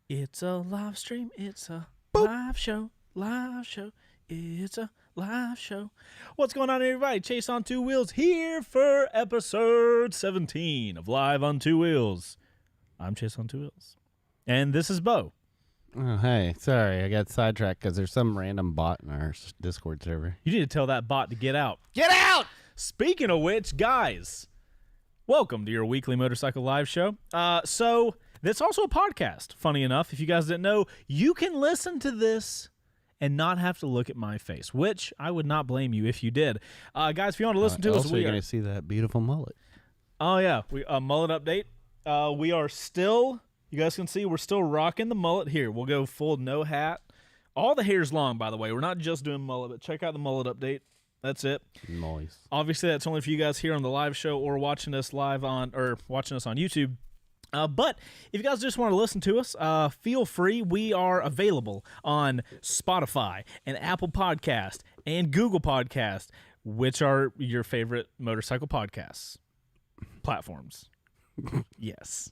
It's a live stream. It's a Boop. live show. Live show. It's a live show. What's going on, everybody? Chase on Two Wheels here for episode 17 of Live on Two Wheels. I'm Chase on Two Wheels. And this is Bo. Oh, hey, sorry, I got sidetracked because there's some random bot in our Discord server. You need to tell that bot to get out. Get out! Speaking of which, guys, welcome to your weekly motorcycle live show. So that's also a podcast. Funny enough, if you guys didn't know, you can listen to this and not have to look at my face, which I would not blame you if you did. Guys, if you want to listen to us, you're going to see that beautiful mullet. Oh, yeah. Mullet update. We are still, you guys can see, we're still rocking the mullet here. We'll go full no hat. All the hair's long, by the way. We're not just doing mullet, but check out the mullet update. That's it. Nice. Obviously, that's only for you guys here on the live show or watching us live on, or watching us on YouTube. But if you guys just want to listen to us, feel free. We are available on Spotify and Apple Podcast and Google Podcast, which are your favorite motorcycle podcasts platforms. Yes.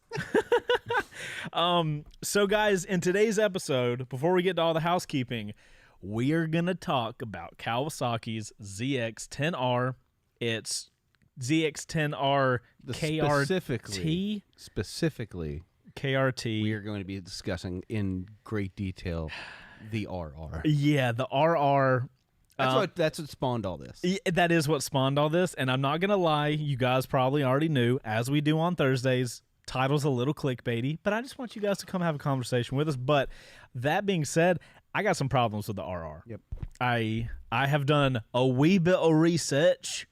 So, guys, in today's episode, before we get to all the housekeeping, we are going to talk about Kawasaki's ZX10R. It's ZX10R KRT. Specifically, KRT. we are going to be discussing in great detail the RR. Yeah, the RR. That's what spawned all this. That is what spawned all this. And I'm not going to lie, you guys probably already knew, as we do on Thursdays, title's a little clickbaity, but I just want you guys to come have a conversation with us. But that being said, I got some problems with the RR. Yep. I have done a wee bit of research,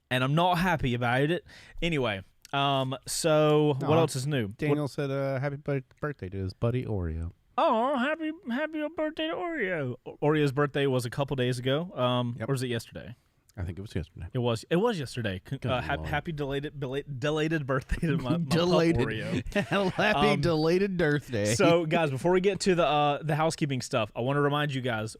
and I'm not happy about it. Anyway, so what else is new? Daniel said happy birthday to his buddy Oreo. Oh, happy birthday to Oreo. Oreo's birthday was a couple days ago. Or was it yesterday? I think it was yesterday. It was yesterday. Happy delayed birthday to my Delayed pup Oreo. Happy delayed birthday. So, guys, before we get to the housekeeping stuff, I want to remind you guys,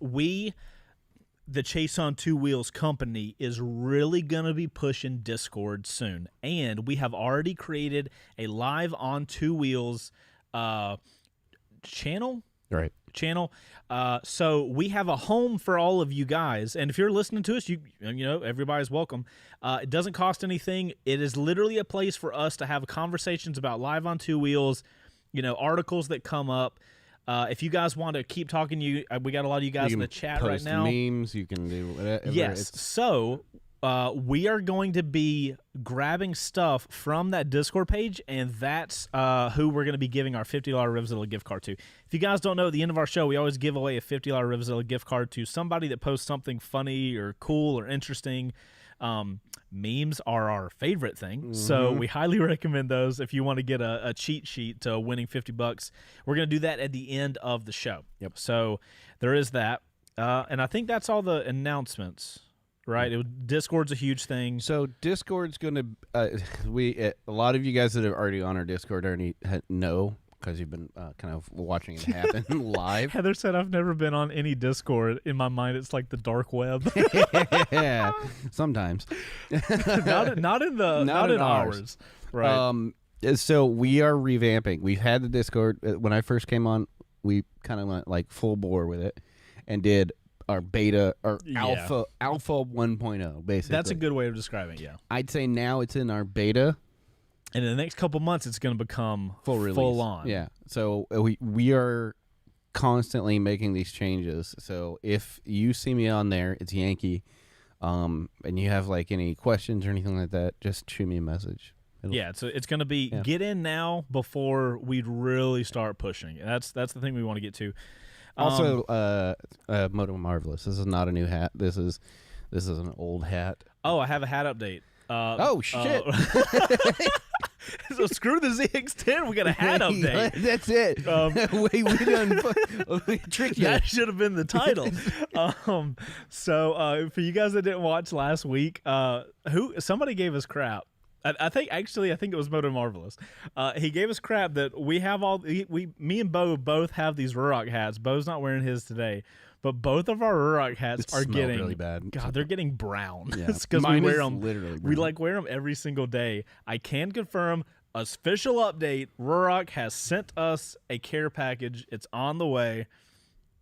the Chase on Two Wheels company, is really going to be pushing Discord soon. And we have already created a Live on Two Wheels channel. Right. So we have a home for all of you guys, and if you're listening to us, you know everybody's welcome. It doesn't cost anything. It is literally a place for us to have conversations about Live on Two Wheels, articles that come up. If you guys want to keep talking, we got a lot of you guys in the chat right now. Memes, you can do whatever. Yes. So we are going to be grabbing stuff from that Discord page, and that's who we're going to be giving our $50 Revzilla gift card to. If you guys don't know, at the end of our show, we always give away a $50 Revzilla gift card to somebody that posts something funny or cool or interesting. Memes are our favorite thing, so we highly recommend those if you want to get a cheat sheet to winning $50. We're going to do that at the end of the show. Yep. So there is that, and I think that's all the announcements. Right, Discord's a huge thing. So Discord's going to a lot of you guys that are already on our Discord already know, because you've been kind of watching it happen live. Heather said, "I've never been on any Discord. In my mind, it's like the dark web." Yeah, sometimes. not in ours. Right. So we are revamping. We've had the Discord when I first came on. We kind of went like full bore with it and did our beta or alpha 1.0 basically. That's a good way of describing it. Yeah, I'd say now it's in our beta, and in the next couple months it's going to become full release. Full on. Yeah, so we are constantly making these changes. So if you see me on there, it's Yankee, and you have like any questions or anything like that, just shoot me a message. So it's going to be get in now before we really start pushing. That's the thing we want to get to. Also, Moto Marvelous. This is not a new hat. This is an old hat. Oh, I have a hat update. Shit! So screw the ZX10. We got a hat update. That's it. We tricked you. That should have been the title. So for you guys that didn't watch last week, somebody gave us crap. I think it was Moto Marvelous. He gave us crap that we have me and Bo both have these Ruroc hats. Bo's not wearing his today, but both of our Ruroc hats are getting really bad. God, they're getting brown. Yeah. It's because we wear them. Literally brown. We wear them every single day. I can confirm official update. Ruroc has sent us a care package. It's on the way.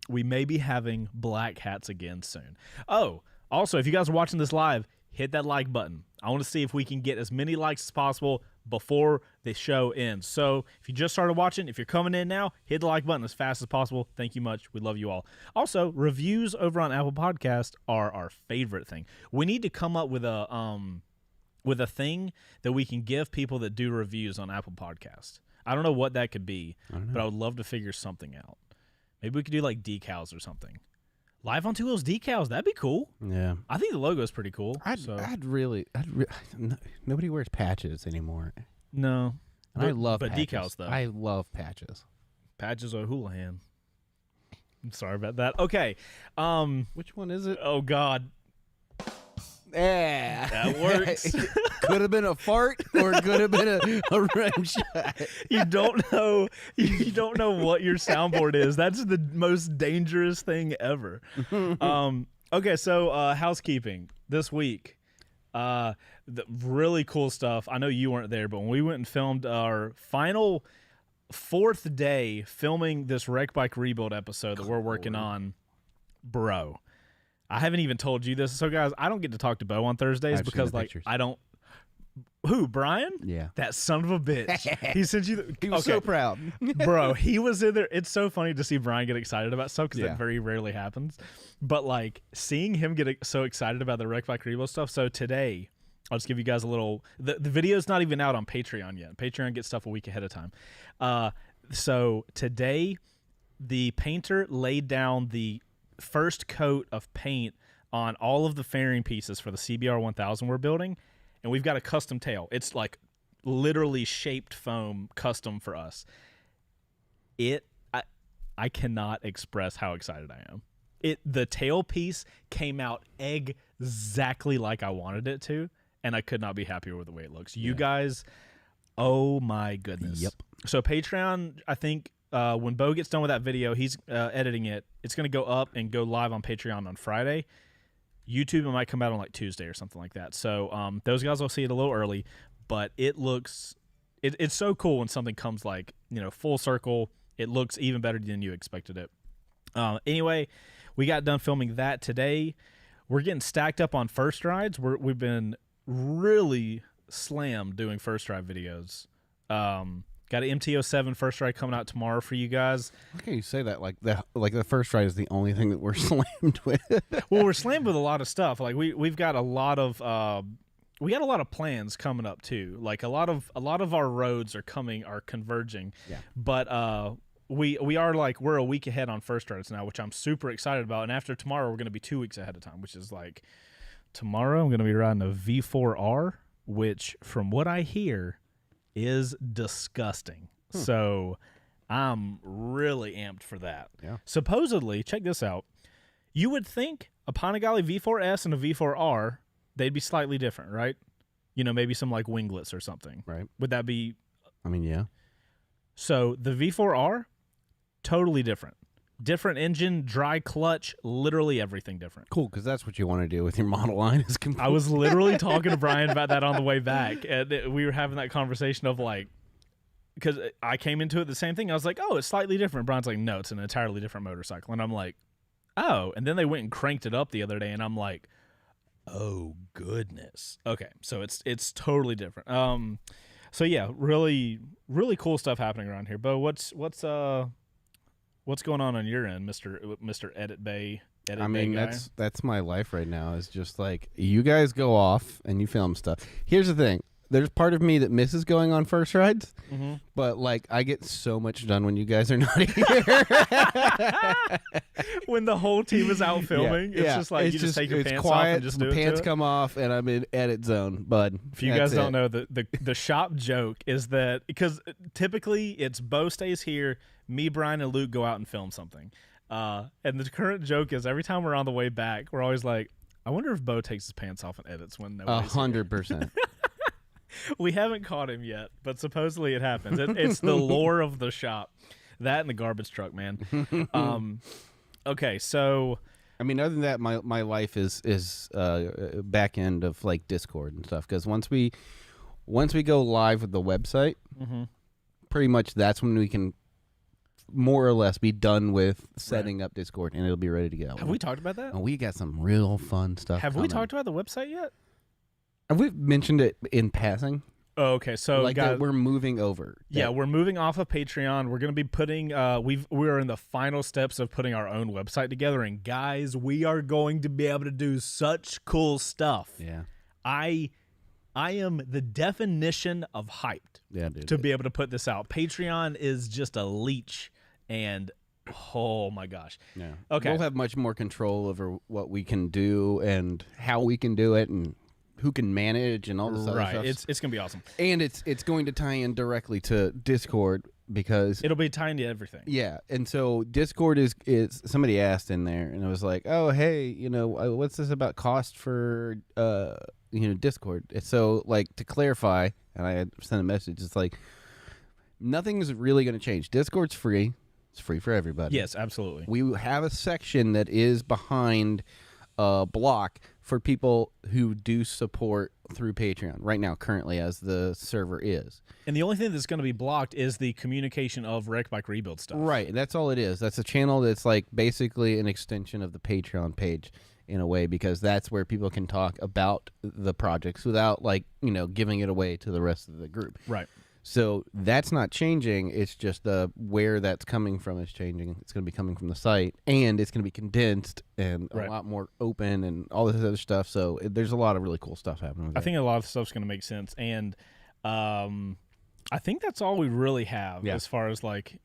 We may be having black hats again soon. Oh, also, if you guys are watching this live, hit that like button. I want to see if we can get as many likes as possible before the show ends. So if you just started watching, if you're coming in now, hit the like button as fast as possible. Thank you much. We love you all. Also, reviews over on Apple Podcast are our favorite thing. We need to come up with a thing that we can give people that do reviews on Apple Podcast. I don't know what that could be, but I would love to figure something out. Maybe we could do like decals or something. Live on Ontwowheels decals, that'd be cool. Yeah. I think the logo is pretty cool. Nobody wears patches anymore. No. And I love but patches. Decals, though. I love patches. Patches are Houlihan. I'm sorry about that. Okay. Which one is it? Oh, God. Yeah. That works. Could have been a fart or could have been a rim shot. You don't know what your soundboard is. That's the most dangerous thing ever. Okay, so housekeeping this week. The really cool stuff. I know you weren't there, but when we went and filmed our final 4th day filming this Wreck Bike Rebuild episode that we're working on, bro, I haven't even told you this. So, guys, I don't get to talk to Bo on Thursdays because, like, pictures. I don't. Who, Brian? Yeah. That son of a bitch. He sent you. He was so proud. Bro, he was in there. It's so funny to see Brian get excited about stuff because that very rarely happens. But, like, seeing him get so excited about the Wreck Bike Rebuild stuff. So, today, I'll just give you guys a little. The video's not even out on Patreon yet. Patreon gets stuff a week ahead of time. So, today, the painter laid down the first coat of paint on all of the fairing pieces for the CBR 1000 we're building, and we've got a custom tail. It's like literally shaped foam custom for us. I cannot express how excited I am. The tail piece came out exactly like I wanted it to, and I could not be happier with the way it looks. You guys, oh my goodness. Yep. So Patreon, I think when Bo gets done with that video, he's editing it. It's going to go up and go live on Patreon on Friday. YouTube, it might come out on like Tuesday or something like that. So those guys will see it a little early, but it looks, it's so cool when something comes like, full circle. It looks even better than you expected it. Anyway, we got done filming that today. We're getting stacked up on first rides. We've been really slammed doing first ride videos. Got an MT-07 first ride coming out tomorrow for you guys. How can you say that? Like the first ride is the only thing that we're slammed with. Well, we're slammed with a lot of stuff. Like we've got a lot of plans coming up too. Like a lot of our roads are converging. Yeah. But we are like we're a week ahead on first rides now, which I'm super excited about. And after tomorrow, we're going to be 2 weeks ahead of time, which is like tomorrow I'm going to be riding a V4R, which from what I hear is disgusting. So I'm really amped for that. Yeah. Supposedly, check this out. You would think a Panigale V4S and a V4R, they'd be slightly different, right? Maybe some like winglets or something. Right. Would that be? I mean, yeah. So the V4R, totally different. Different engine, dry clutch, literally everything different. Cool, because that's what you want to do with your model line. I was literally talking to Brian about that on the way back, and we were having that conversation of like, because I came into it the same thing. I was like, oh, it's slightly different. Brian's like, no, it's an entirely different motorcycle. And I'm like, oh. And then they went and cranked it up the other day, and I'm like, oh, goodness. Okay, so it's totally different. So yeah, really, really cool stuff happening around here. Bo, what's going on your end, Mr. Edit Bay? I mean, that's my life right now. Is just like you guys go off and you film stuff. Here's the thing: there's part of me that misses going on first rides, but like I get so much done when you guys are not here. When the whole team is out filming, it's just like you just take your pants quiet, off and just do it. Pants come off, and I'm in edit zone, bud. If you guys don't know, the shop joke is that because typically it's Bo stays here, me, Brian, and Luke go out and film something. And the current joke is every time we're on the way back, we're always like, I wonder if Bo takes his pants off and edits when nobody's 100%. We haven't caught him yet, but supposedly it happens. It's the lore of the shop. That and the garbage truck, man. Okay, so I mean, other than that, my life is back end of like Discord and stuff. Because once we Once we go live with the website, Mm-hmm. pretty much that's when we can more or less be done with setting up Discord, and it'll be ready to go. Have we talked about that? And we got some real fun stuff. Have we talked about the website yet? Have we mentioned it in passing? Oh, okay. So, like guys, that we're moving over. Yeah, we're moving off of Patreon. We're going to be putting. We're in the final steps of putting our own website together, and guys, we are going to be able to do such cool stuff. Yeah. I am the definition of hyped. Yeah, dude. To be able to put this out. Patreon is just a leech, and oh my gosh. Yeah. Okay. We'll have much more control over what we can do and how we can do it and who can manage and all this other stuff. Right. It's gonna be awesome. And it's going to tie in directly to Discord because it'll be tying to everything. Yeah. And so Discord is somebody asked in there and I was like, oh hey, what's this about cost for Discord? So like to clarify, and I had sent a message, it's like nothing's really going to change. Discord's free. It's free for everybody. Yes, absolutely. We have a section that is behind a block for people who do support through Patreon right now, currently, as the server is. And the only thing that's going to be blocked is the communication of Wreck Bike Rebuild stuff. Right. That's all it is. That's a channel that's like basically an extension of the Patreon page in a way, because that's where people can talk about the projects without giving it away to the rest of the group. Right. So that's not changing. It's just where that's coming from is changing. It's going to be coming from the site, and it's going to be condensed and a lot more open and all this other stuff. So there's a lot of really cool stuff happening with I think a lot of stuff's going to make sense. And I think that's all we really have as far as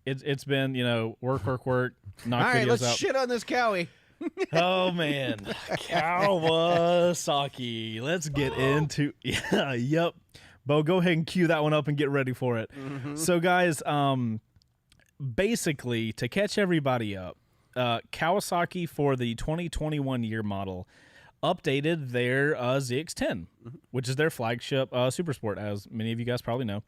it's been, work, knock all right, videos let's out. shit on this Cowie. Oh, man. Kawasaki. Let's get into yep. Bo, go ahead and cue that one up and get ready for it. Mm-hmm. So, guys, basically, to catch everybody up, Kawasaki for the 2021 year model updated their ZX10, which is their flagship supersport, as many of you guys probably know.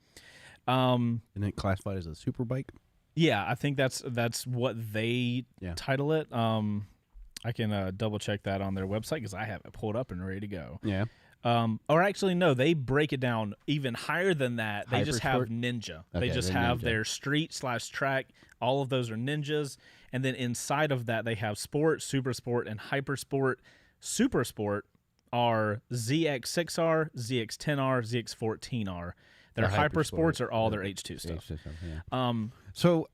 Isn't it classified as a super bike? Yeah, I think that's what they title it. I can double check that on their website because I have it pulled up and ready to go. Yeah. Or actually, no, they break it down even higher than that. They just have Ninja. Okay, they just have their street/track. All of those are Ninjas. And then inside of that, they have Sport, Super Sport, and Hyper Sport. Super Sport are ZX6R, ZX10R, ZX14R. Their Hyper Sports are all their H2 stuff. So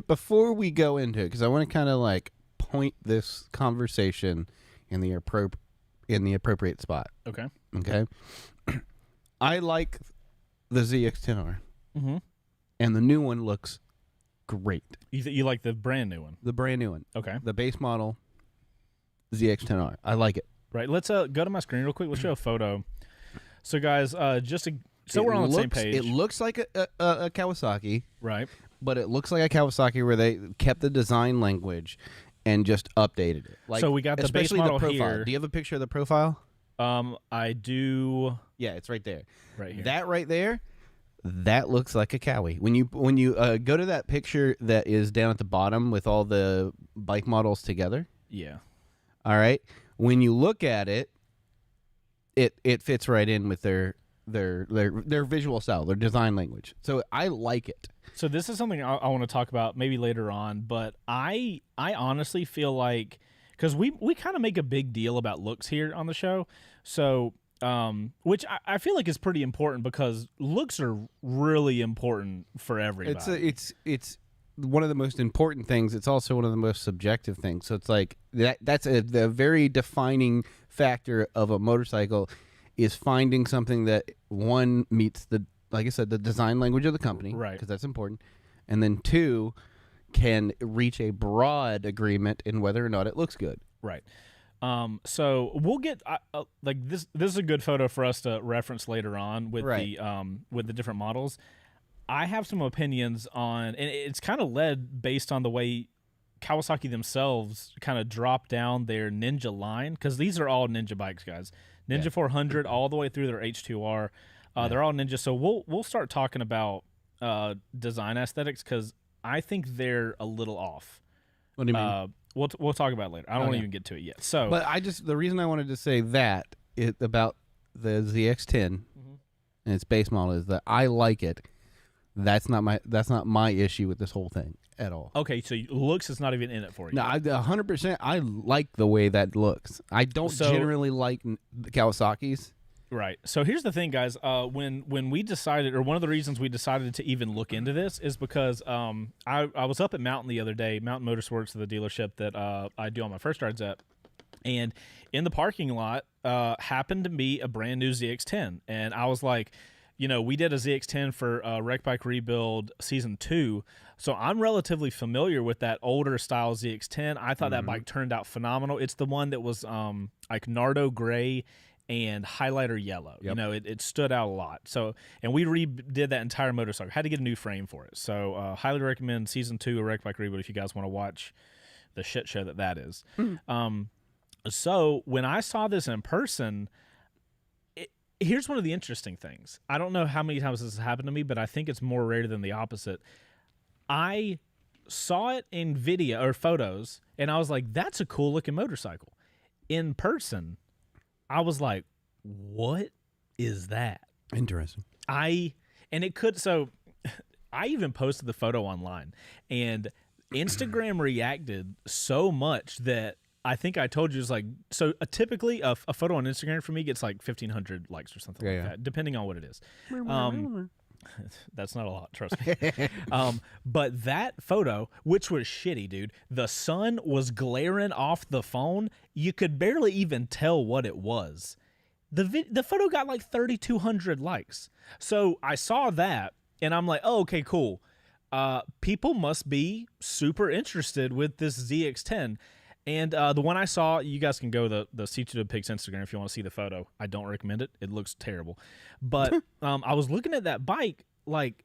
before we go into it, because I want to kind of point this conversation in the appropriate spot. Okay. I like the ZX10R, and the new one looks great. You like the brand new one? The brand new one. Okay. The base model ZX10R. I like it. Right. Let's go to my screen real quick. Let's show a photo. So, guys, so we're on the same page. It looks like a Kawasaki. Right. But it looks like a Kawasaki where they kept the design language and just updated it. So we got the base model here. Do you have a picture of the profile? I do. Yeah, it's right there. Right here. That right there, that looks like a Cowie. When you go to that picture that is down at the bottom with all the bike models together. Yeah. All right. When you look at it, it fits right in with their visual style, their design language. So I like it. So this is something I want to talk about maybe later on, but I honestly feel like, because we kind of make a big deal about looks here on the show, so which I feel like is pretty important because looks are really important for everybody. It's one of the most important things. It's also one of the most subjective things. So it's like that's the very defining factor of a motorcycle is finding something that one meets like I said, the design language of the company, right? Because that's important, and then two, can reach a broad agreement in whether or not it looks good, right? So we'll get this. This is a good photo for us to reference later on with the different models. I have some opinions on, and it's kind of led based on the way Kawasaki themselves kind of dropped down their Ninja line, because these are all Ninja bikes, guys. Ninja 400 all the way through their H2R. They're all Ninja. So we'll start talking about design aesthetics because I think they're a little off. What do you mean? We'll talk about it later. I don't want to even get to it yet. So, but the reason I wanted to say that about the ZX10 and its base model is that I like it. That's not my issue with this whole thing at all. Okay, so looks is not even in it for you. No, 100%. I like the way that looks. I don't generally like the Kawasaki's. Right. So here's the thing, guys. When we decided, or one of the reasons we decided to even look into this is because I was up at Mountain the other day, Mountain Motorsports, the dealership that I do all my first rides at, and in the parking lot happened to be a brand new ZX10, and I was like, we did a ZX10 for Wreck Bike Rebuild Season 2, so I'm relatively familiar with that older style ZX10. I thought that bike turned out phenomenal. It's the one that was like Nardo gray and highlighter yellow. Yep. It stood out a lot. So, and we redid that entire motorcycle. Had to get a new frame for it. So, highly recommend Season 2 of Wreck Bike Rebuild if you guys want to watch the shit show that is. So, when I saw this in person, here's one of the interesting things. I don't know how many times this has happened to me, but I think it's more rare than the opposite. I saw it in video or photos, and I was like, that's a cool looking motorcycle. In person, I was like, what is that? Interesting. I even posted the photo online, and Instagram reacted so much that I think I told you, it's like, so typically a photo on Instagram for me gets like 1,500 likes or something like that, depending on what it is. That's not a lot, trust me. But that photo, which was shitty, dude, the sun was glaring off the phone. You could barely even tell what it was. The photo got like 3,200 likes. So I saw that, and I'm like, oh, okay, cool. People must be super interested with this ZX10. And the one I saw, you guys can go to the C2 Pigs Instagram if you want to see the photo. I don't recommend it. It looks terrible. But I was looking at that bike, like,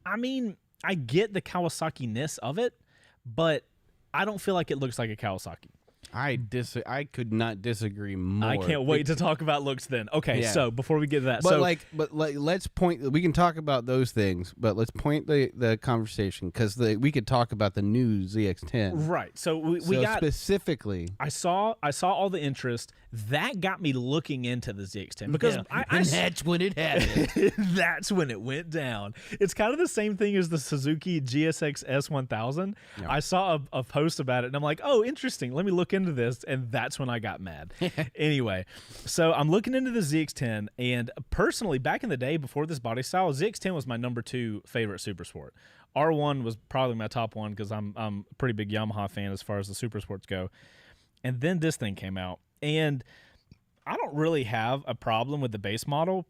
I mean, I get the Kawasaki-ness of it, but I don't feel like it looks like a Kawasaki. I could not disagree more. I can't wait to talk about looks then. Okay, so before we get to that. But let's point, we can talk about those things, but let's point the conversation, because we could talk about the new ZX10. Right. So we got specifically. I saw all the interest. That got me looking into the ZX10 because and that's when it happened. That's when it went down. It's kind of the same thing as the Suzuki GSX S1000. Yeah. I saw a post about it, and I'm like, oh, interesting. Let me look into this, and that's when I got mad. Anyway, so I'm looking into the ZX10, and personally, back in the day before this body style, ZX10 was my number 2 favorite super sport. R1 was probably my top one because I'm a pretty big Yamaha fan as far as the super sports go. And then this thing came out, and I don't really have a problem with the base model.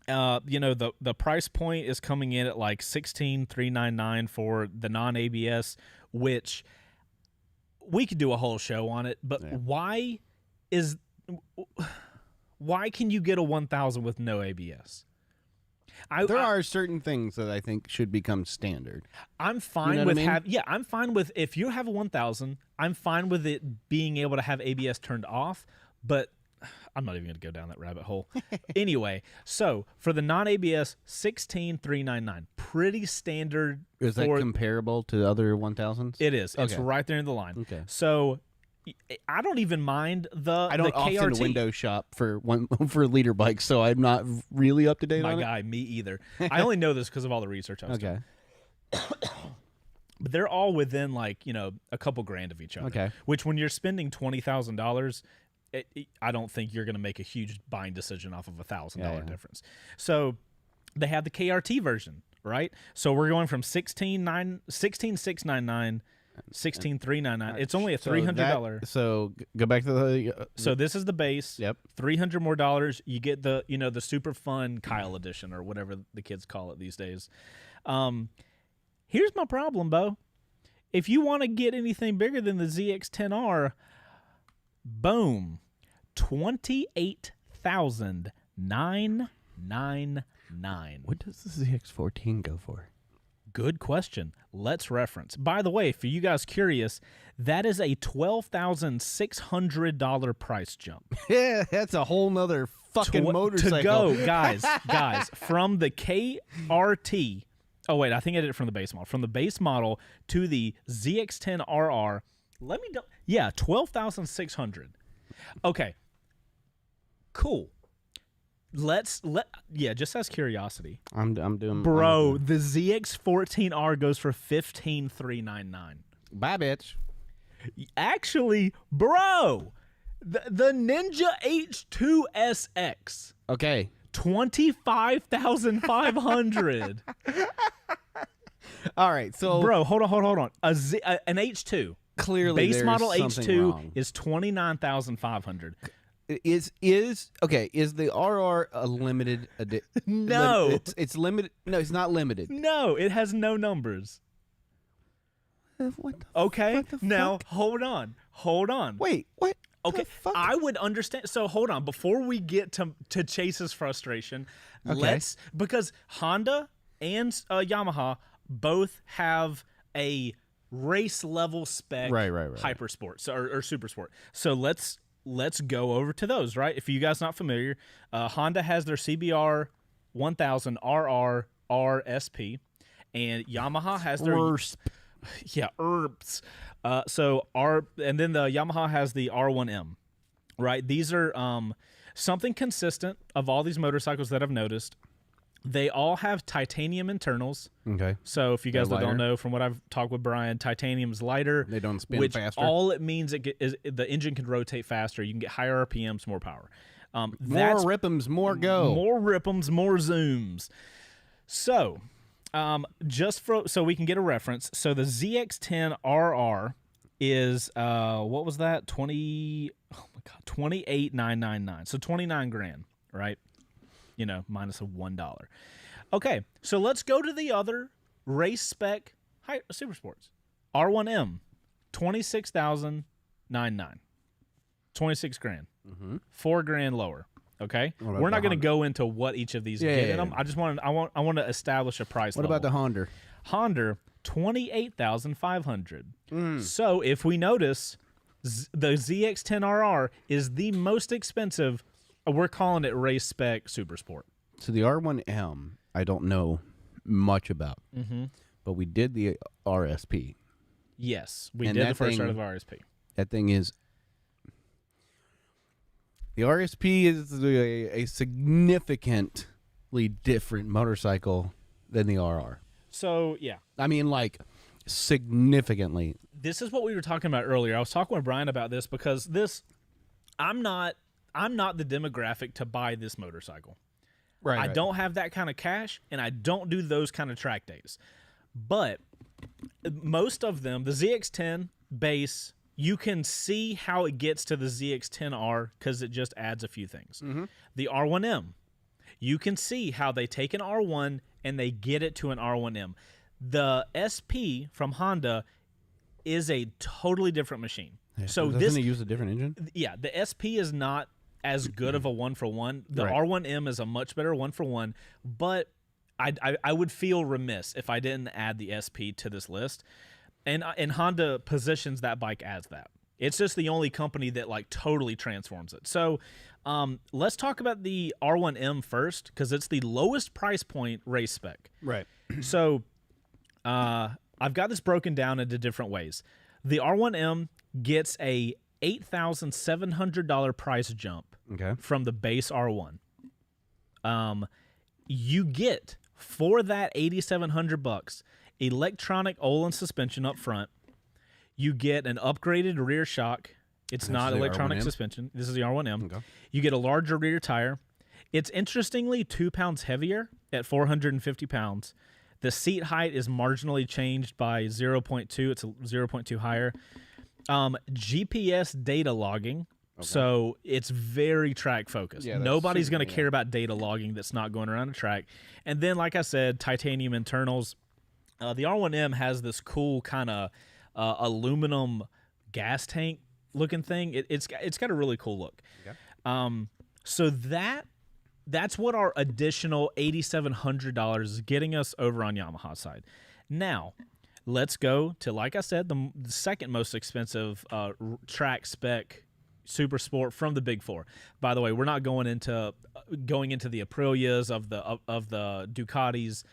The price point is coming in at like $16,399 for the non-ABS, which we could do a whole show on it. But why can you get a 1000 with no ABS? There are certain things that I think should become standard. I'm fine with I'm fine with, if you have a 1000, I'm fine with it being able to have ABS turned off, but I'm not even going to go down that rabbit hole. Anyway, so for the non-ABS, $16,399, pretty standard. Is that comparable to other 1000s? It is. Okay. It's right there in the line. Okay. So I don't even mind I don't the often KRT. Window shop for leader bikes, so I'm not really up to date on it. Me either. I only know this because of all the research I was doing. But they're all within a couple grand of each other. Okay. Which when you're spending $20,000, I don't think you're going to make a huge buying decision off of $1,000 difference. So they have the KRT version, right? So we're going from $16,699. $16,399. It's only a $300. So go back to the. So this is the base. Yep. $300 more. You get the the super fun Kyle edition or whatever the kids call it these days. Here's my problem, Bo. If you want to get anything bigger than the ZX10R, boom, $28,999. What does the ZX14 go for? Good question. Let's reference. By the way, for you guys curious, that is a $12,600 price jump. Yeah, that's a whole nother fucking motorcycle. To go, guys, from the KRT. Oh, wait, I think I did it from the base model. From the base model to the ZX10RR. $12,600. Okay. Cool. just as curiosity. I'm doing. Bro, the ZX14R goes for $15,399. Bye, bitch. Actually, bro, the Ninja H2SX, Okay. 25,500. All right. So, Bro, hold on. An H2 clearly, base there's model something H2 wrong. is 29,500. Is the RR a limited edition? No. It's limited. No, it's not limited. No, it has no numbers. What the Okay, what the now fuck? hold on. Wait, what? Okay, the fuck? I would understand. So hold on, before we get to Chase's frustration, Okay. because Honda and Yamaha both have a race level spec, Right. hyper sport, or super sport. So let's go over to those. Right, if you guys not familiar, Honda has their CBR 1000 RR RSP, and Yamaha has their yeah, herbs. And then the Yamaha has the R1M, right? These are something consistent of all these motorcycles that I've noticed. They all have titanium internals. Okay. So if you guys They're that don't lighter? know, from what I've talked with Brian, titanium's lighter. They don't spin which faster? all it means is the engine can rotate faster. You can get higher RPMs, more power. More That's rip'ems, more go. more rip'ems, more zooms. So, so we can get a reference. So the ZX10 RR is what was that? 28,999. So 29 grand, right? Minus a $1. Okay, so let's go to the other race spec super sports. R1M, 26,099. 26 grand. 4 grand lower. Okay, about we're not the going to go into what each of these get in them. I just want to establish a price. What level. about the Honda? Honda, 28,500. So if we notice, the ZX10RR is the most expensive. We're calling it race spec super sport. So the R1M, I don't know much about, but we did the RSP. Yes, we And did that the first thing- start of RSP. That thing is. The RSP is a significantly different motorcycle than the RR. So yeah, I mean, like, significantly. this is what we were talking about earlier. I was talking with Brian about this because I'm not the demographic to buy this motorcycle. Right. I don't have that kind of cash, and I don't do those kind of track days. But most of them, the ZX10 base, you can see how it gets to the ZX10R because it just adds a few things. The R1M, you can see how they take an R1 and they get it to an R1M. The SP from Honda is a totally different machine. Yeah, So doesn't it use a different engine? yeah, the SP is not as good of a 1-for-1. The Right. R1M is a much better 1-for-1, but I would feel remiss if I didn't add the SP to this list. And Honda positions that bike as that. It's just the only company that like totally transforms it. So let's talk about the R1M first because it's the lowest price point race spec. Right. So I've got this broken down into different ways. The R1M gets a $8,700 price jump Okay. from the base R1. You get for that $8,700 electronic Olin suspension up front. You get an upgraded rear shock. It's not the electronic R1M? suspension. This is the R1M. Okay. You get a larger rear tire. It's interestingly 2 pounds heavier at 450 pounds. The seat height is marginally changed by 0.2. It's a 0.2 higher. GPS data logging. So it's very track focused. Yeah, that's Nobody's super- going to care about data logging that's not going around a track. And then, like I said, titanium internals. The R1M has this cool kind of aluminum gas tank looking thing. It's got a really cool look. Okay. So that's what our additional $8,700 is getting us over on Yamaha side. Now, let's go to, like I said, the second most expensive track spec super sport from the big four. By the way, we're not going into the Aprilias of the Ducatis.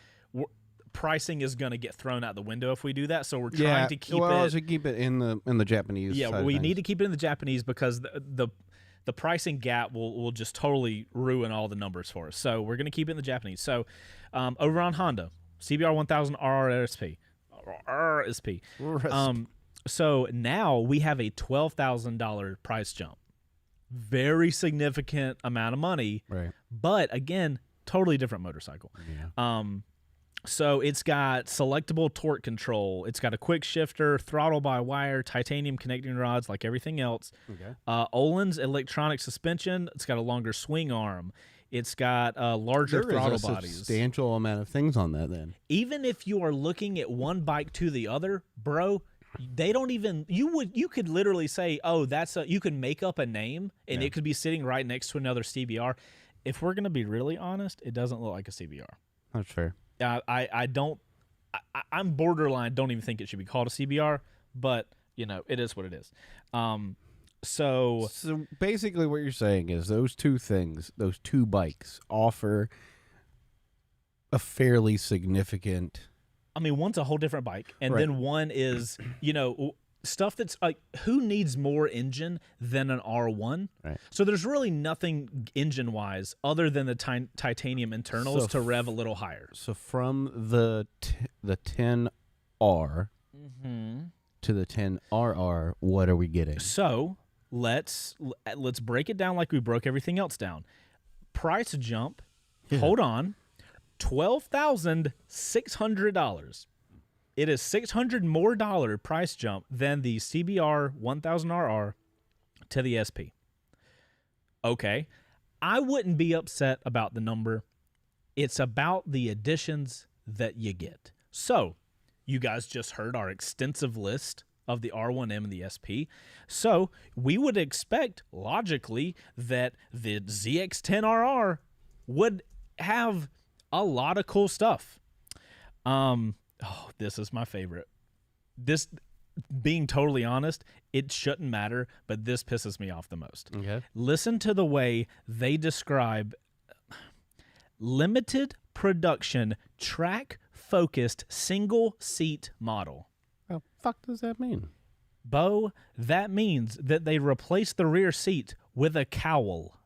Pricing is going to get thrown out the window if we do that. So we're trying to keep it. To keep it in the Japanese. Yeah, side of we things. need to keep it in the Japanese because the pricing gap will just totally ruin all the numbers for us. So we're going to keep it in the Japanese. So over on Honda, CBR 1000 RRSP. So now we have a $12,000 price jump. Very significant amount of money. Right. But again, totally different motorcycle. Yeah. So it's got selectable torque control. It's got a quick shifter, throttle by wire, titanium connecting rods like everything else. Okay. Öhlins electronic suspension. It's got a longer swing arm. It's got larger throttle bodies. Substantial amount of things on that then. Even if you are looking at one bike to the other, bro, they don't even you could literally say, oh, you could make up a name and it could be sitting right next to another CBR. If we're gonna be really honest, it doesn't look like a CBR. That's fair. I'm borderline. Don't even think it should be called a CBR, but it is what it is. So basically, what you're saying is those two bikes offer a fairly significant. I mean, one's a whole different bike, and Right. then one is stuff that's like, who needs more engine than an R1? Right. So there's really nothing engine-wise other than the titanium internals to rev a little higher. So from the 10R to the 10RR, what are we getting? So let's break it down like we broke everything else down. Price jump. Yeah. Hold on. $12,600. It is $600 more price jump than the CBR 1000RR to the SP. Okay. I wouldn't be upset about the number. It's about the additions that you get. So, you guys just heard our extensive list of the R1M and the SP. So, we would expect, logically, that the ZX10RR would have a lot of cool stuff. Oh, this is my favorite. This, being totally honest, it shouldn't matter, but this pisses me off the most. Okay. Listen to the way they describe limited production track-focused single-seat model. What the fuck does that mean? Bo, that means that they replace the rear seat with a cowl.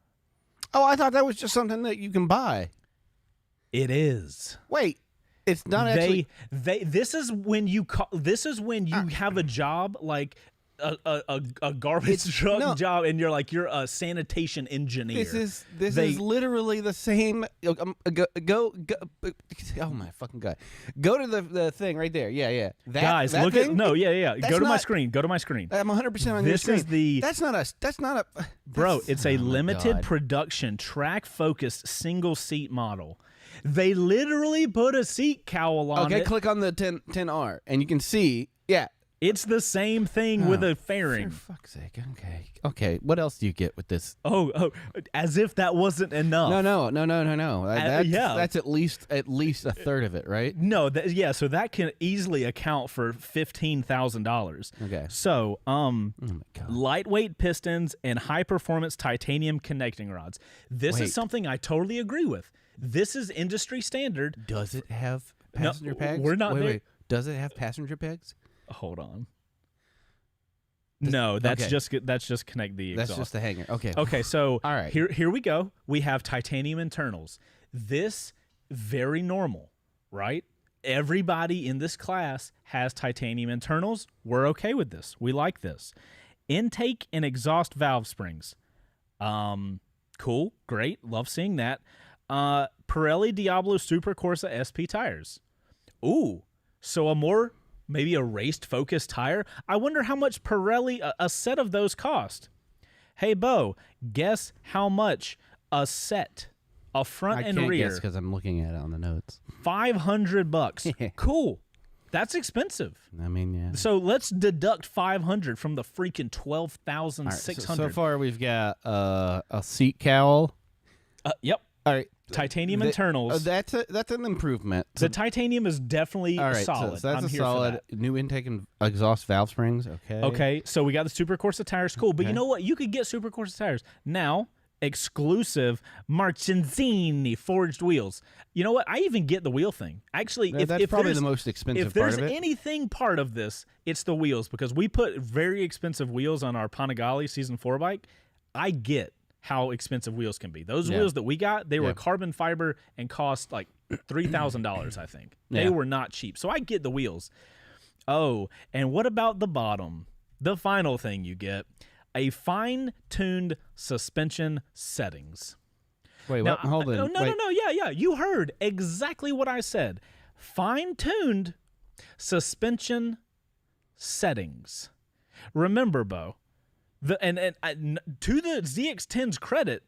Oh, I thought that was just something that you can buy. It is. Wait. It's not actually. This is when you have a job like a garbage truck job, and you're a sanitation engineer. This is literally the same. Go! Oh my fucking god! Go to the thing right there. Yeah. Guys, look at Go to my screen. Go to my screen. I'm 100% on your screen. That's not a. Bro, it's a limited production track focused single seat model. They literally put a seat cowl on it. Okay, click on the 10R, and you can see, it's the same thing with a fairing. For fuck's sake, okay. What else do you get with this? Oh, as if that wasn't enough. No. That's at least a third of it, right? No, so that can easily account for $15,000. Okay. So, oh my God. lightweight pistons and high performance titanium connecting rods. This is something I totally agree with. This is industry standard. Does it have passenger pegs? We're not there. Wait. Does it have passenger pegs? Hold on. No, that's just connect the exhaust. That's just the hanger. Okay. Okay, so all right. Here we go. We have titanium internals. This very normal, right? Everybody in this class has titanium internals. We're okay with this. We like this. Intake and exhaust valve springs. Cool, great, love seeing that. Pirelli Diablo Super Corsa SP tires. Ooh, so maybe a raced-focused tire? I wonder how much Pirelli, a set of those cost. Hey, Bo, guess how much a set, a front and rear. I can't guess because I'm looking at it on the notes. $500. Cool. That's expensive. I mean, yeah. So let's deduct 500 from the freaking 12,600. So far, we've got a seat cowl. Yep. All right. Titanium internals. That's an improvement. The titanium is definitely solid. So that's I'm a here solid for that. new intake and exhaust valve springs. Okay. Okay, so we got the Super Corsa tires. Cool, but you know what? You could get Super Corsa tires. Now, exclusive Marchesini forged wheels. You know what? I even get the wheel thing. Actually, that's if probably there's the most expensive part of it. If there's anything part of this, it's the wheels, because we put very expensive wheels on our Panigale Season 4 bike. I get how expensive wheels can be. Those wheels that we got, they were carbon fiber and cost like $3,000, I think. They were not cheap. So I get the wheels. Oh, and what about the bottom? The final thing you get, a fine-tuned suspension settings. Wait, what? Hold on. No. Yeah. You heard exactly what I said. Fine-tuned suspension settings. Remember, Bo, to the ZX10's credit,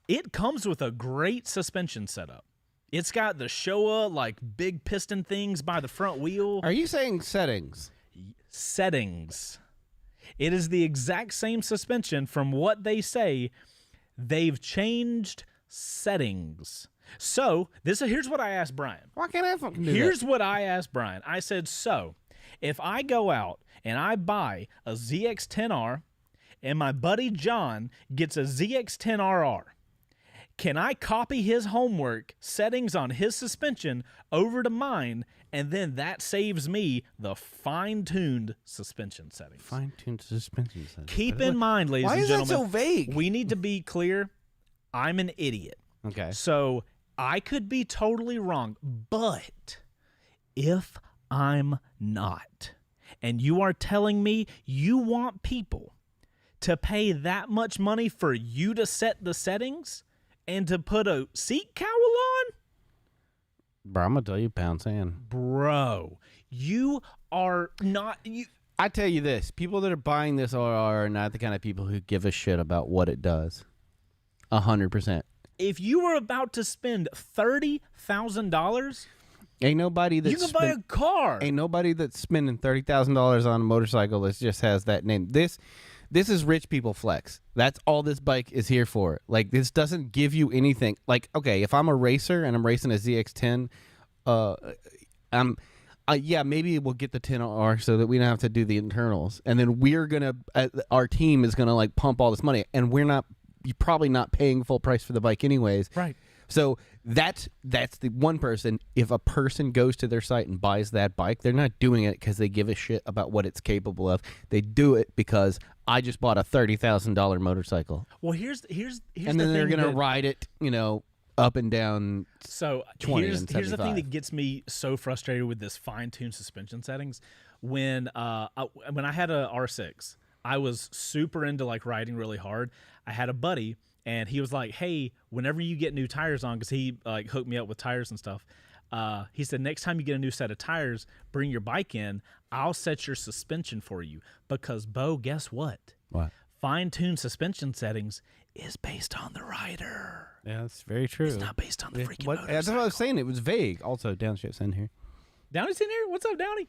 it comes with a great suspension setup. It's got the Showa, like, big piston things by the front wheel. Are you saying settings? Settings. It is the exact same suspension from what they say. They've changed settings. So, here's what I asked Brian. Why can't I fucking do that? Here's what I asked Brian. I said, so, if I go out and I buy a ZX10R and my buddy John gets a ZX10RR, can I copy his homework settings on his suspension over to mine, and then that saves me the fine-tuned suspension settings? Fine-tuned suspension settings. Keep in mind, ladies and gentlemen. Why is that so vague? We need to be clear. I'm an idiot. Okay. So I could be totally wrong, but if I'm not, and you are telling me you want people to pay that much money for you to set the settings and to put a seat cowl on? Bro, I'm going to tell you, pound sand. Bro, you are not... I tell you this, people that are buying this are not the kind of people who give a shit about what it does. 100%. If you were about to spend $30,000... Ain't nobody that's... You can buy a car. Ain't nobody that's spending $30,000 on a motorcycle that just has that name. This is rich people flex. That's all this bike is here for. Like, this doesn't give you anything. Like, okay, if I'm a racer and I'm racing a ZX10, maybe we'll get the 10R so that we don't have to do the internals. And then we're going to... our team is going to, like, pump all this money. And you're probably not paying full price for the bike anyways. Right. So that's the one person. If a person goes to their site and buys that bike, they're not doing it because they give a shit about what it's capable of. They do it because I just bought a $30,000 motorcycle. Well, here's and then they're gonna ride it, up and down. So 20 here's and the thing 75. that gets me so frustrated with this fine-tuned suspension settings. When I had a R6, I was super into like riding really hard. I had a buddy. And he was like, hey, whenever you get new tires on, because he like hooked me up with tires and stuff, he said, next time you get a new set of tires, bring your bike in. I'll set your suspension for you. Because, Bo, guess what? What? Fine-tuned suspension settings is based on the rider. Yeah, that's very true. It's not based on the freaking motorcycle. That's what I was saying. It was vague. Also, Downshift's in here. Downey's in here? What's up, Downey?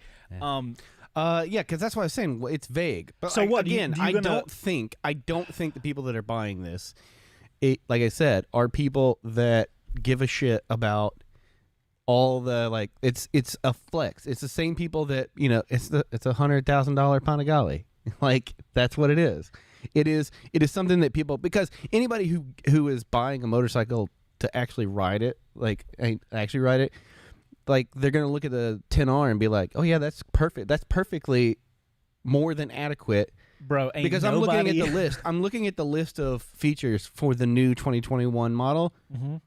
Yeah, because that's what I was saying. It's vague. But so what? Again, I don't think the people that are buying this, like I said, are people that give a shit about all the like. It's a flex. It's the same people that it's a $100,000 Panigale. Like that's what it is. It is something that people, because anybody who is buying a motorcycle to actually ride it, like they're gonna look at the 10R and be like, oh yeah, that's perfect. That's perfectly more than adequate. Bro, because I'm looking at the list. I'm looking at the list of features for the new 2021 model. Mm-hmm.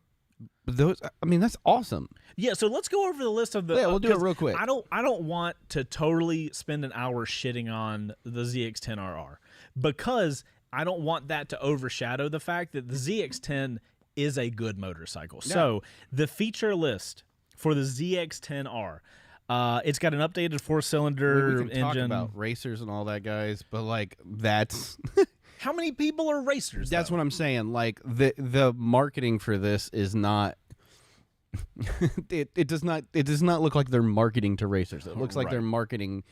That's awesome. Yeah, so let's go over the list of the. Yeah, we'll do it real quick. I don't want to totally spend an hour shitting on the ZX10RR because I don't want that to overshadow the fact that the ZX10 is a good motorcycle. Yeah. So the feature list for the ZX10R. It's got an updated 4-cylinder we can engine. Talk about racers and all that, guys, but like that's how many people are racers? That's what I'm saying. Like the marketing for this is not. it does not look like they're marketing to racers. It looks like they're marketing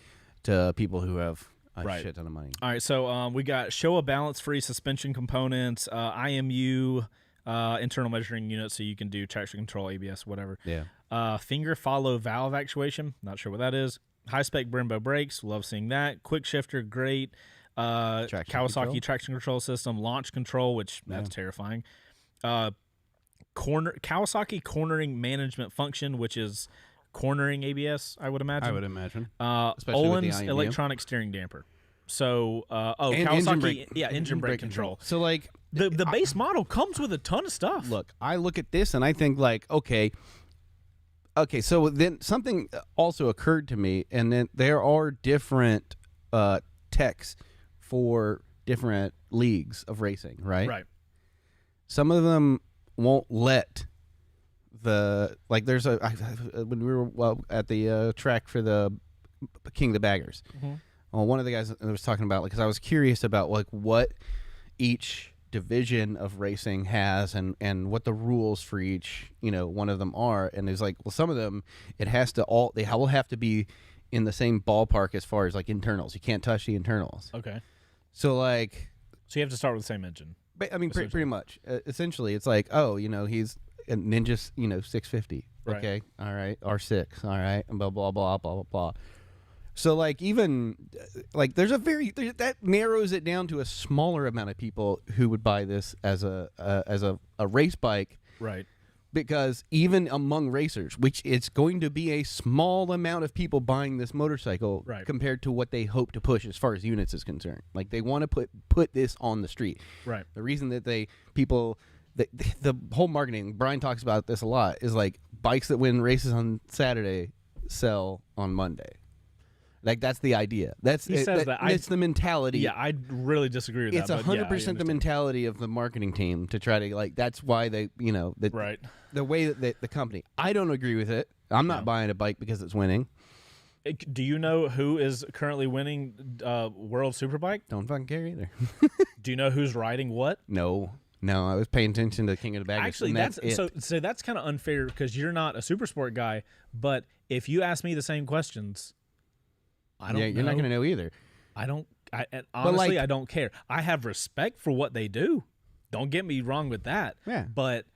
to people who have a shit ton of money. All right, so we got Showa balance-free suspension components, IMU. Internal measuring unit, so you can do traction control, ABS, whatever. Yeah. Finger follow valve actuation. Not sure what that is. High spec Brembo brakes. Love seeing that. Quick shifter, great. Kawasaki traction control system. Launch control, which that's terrifying. Kawasaki cornering management function, which is cornering ABS. I would imagine. Olin's electronic steering damper. So, Kawasaki, engine brake control. So, like, the base model comes with a ton of stuff. Look, I look at this and I think like, okay, so then something also occurred to me, and then there are different techs for different leagues of racing, right? Right. Some of them won't let there's when we were at the track for the King of the Baggers. Mm-hmm. Well, one of the guys was talking about, because I was curious about like what each division of racing has and what the rules for each one of them are, and it's like, well, some of them they will have to be in the same ballpark as far as like internals. You can't touch the internals. Okay. So you have to start with the same engine. I mean, pretty much. Essentially, it's like, he's a Ninja 650. Right. Okay, all right, R6, all right, and blah blah blah blah blah blah. So even there's that narrows it down to a smaller amount of people who would buy this as a race bike, right? Because even among racers, which it's going to be a small amount of people buying this motorcycle, right, compared to what they hope to push as far as units is concerned. Like they want to put this on the street. Right. The reason that the whole marketing, Brian talks about this a lot, is like bikes that win races on Saturday sell on Monday. Like that's the idea. That's the mentality. Yeah, I really disagree with that. It's 100% the mentality of the marketing team to try to that's why they right. The way that the company. I don't agree with it. I'm not buying a bike because it's winning. Do you know who is currently winning World Superbike? Don't fucking care either. Do you know who's riding what? No, I was paying attention to King of the Baggers. Actually, so that's kind of unfair because you're not a super sport guy. But if you ask me the same questions, I don't know. You're not going to know either. Honestly, I don't care. I have respect for what they do. Don't get me wrong with that. Yeah. But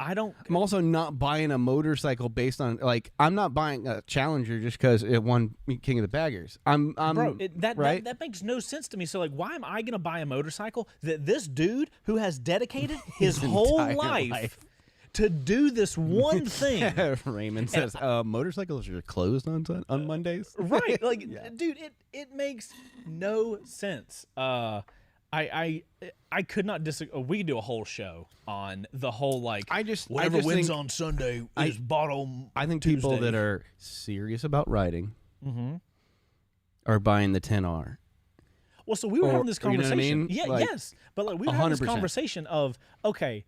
I don't. I'm also not buying a motorcycle based on I'm not buying a Challenger just because it won King of the Baggers. Bro, right? that makes no sense to me. So why am I going to buy a motorcycle that this dude who has dedicated his whole life to do this one thing? Raymond says motorcycles are closed on Mondays. Right. Dude, it makes no sense. I could not disagree. We could do a whole show on the whole whatever wins on Sunday is bought on I think Tuesday. People that are serious about riding mm-hmm. are buying the 10R. Well, so we were having this conversation. You know what I mean? Yeah, yes. But we were having this 100%. conversation of, okay,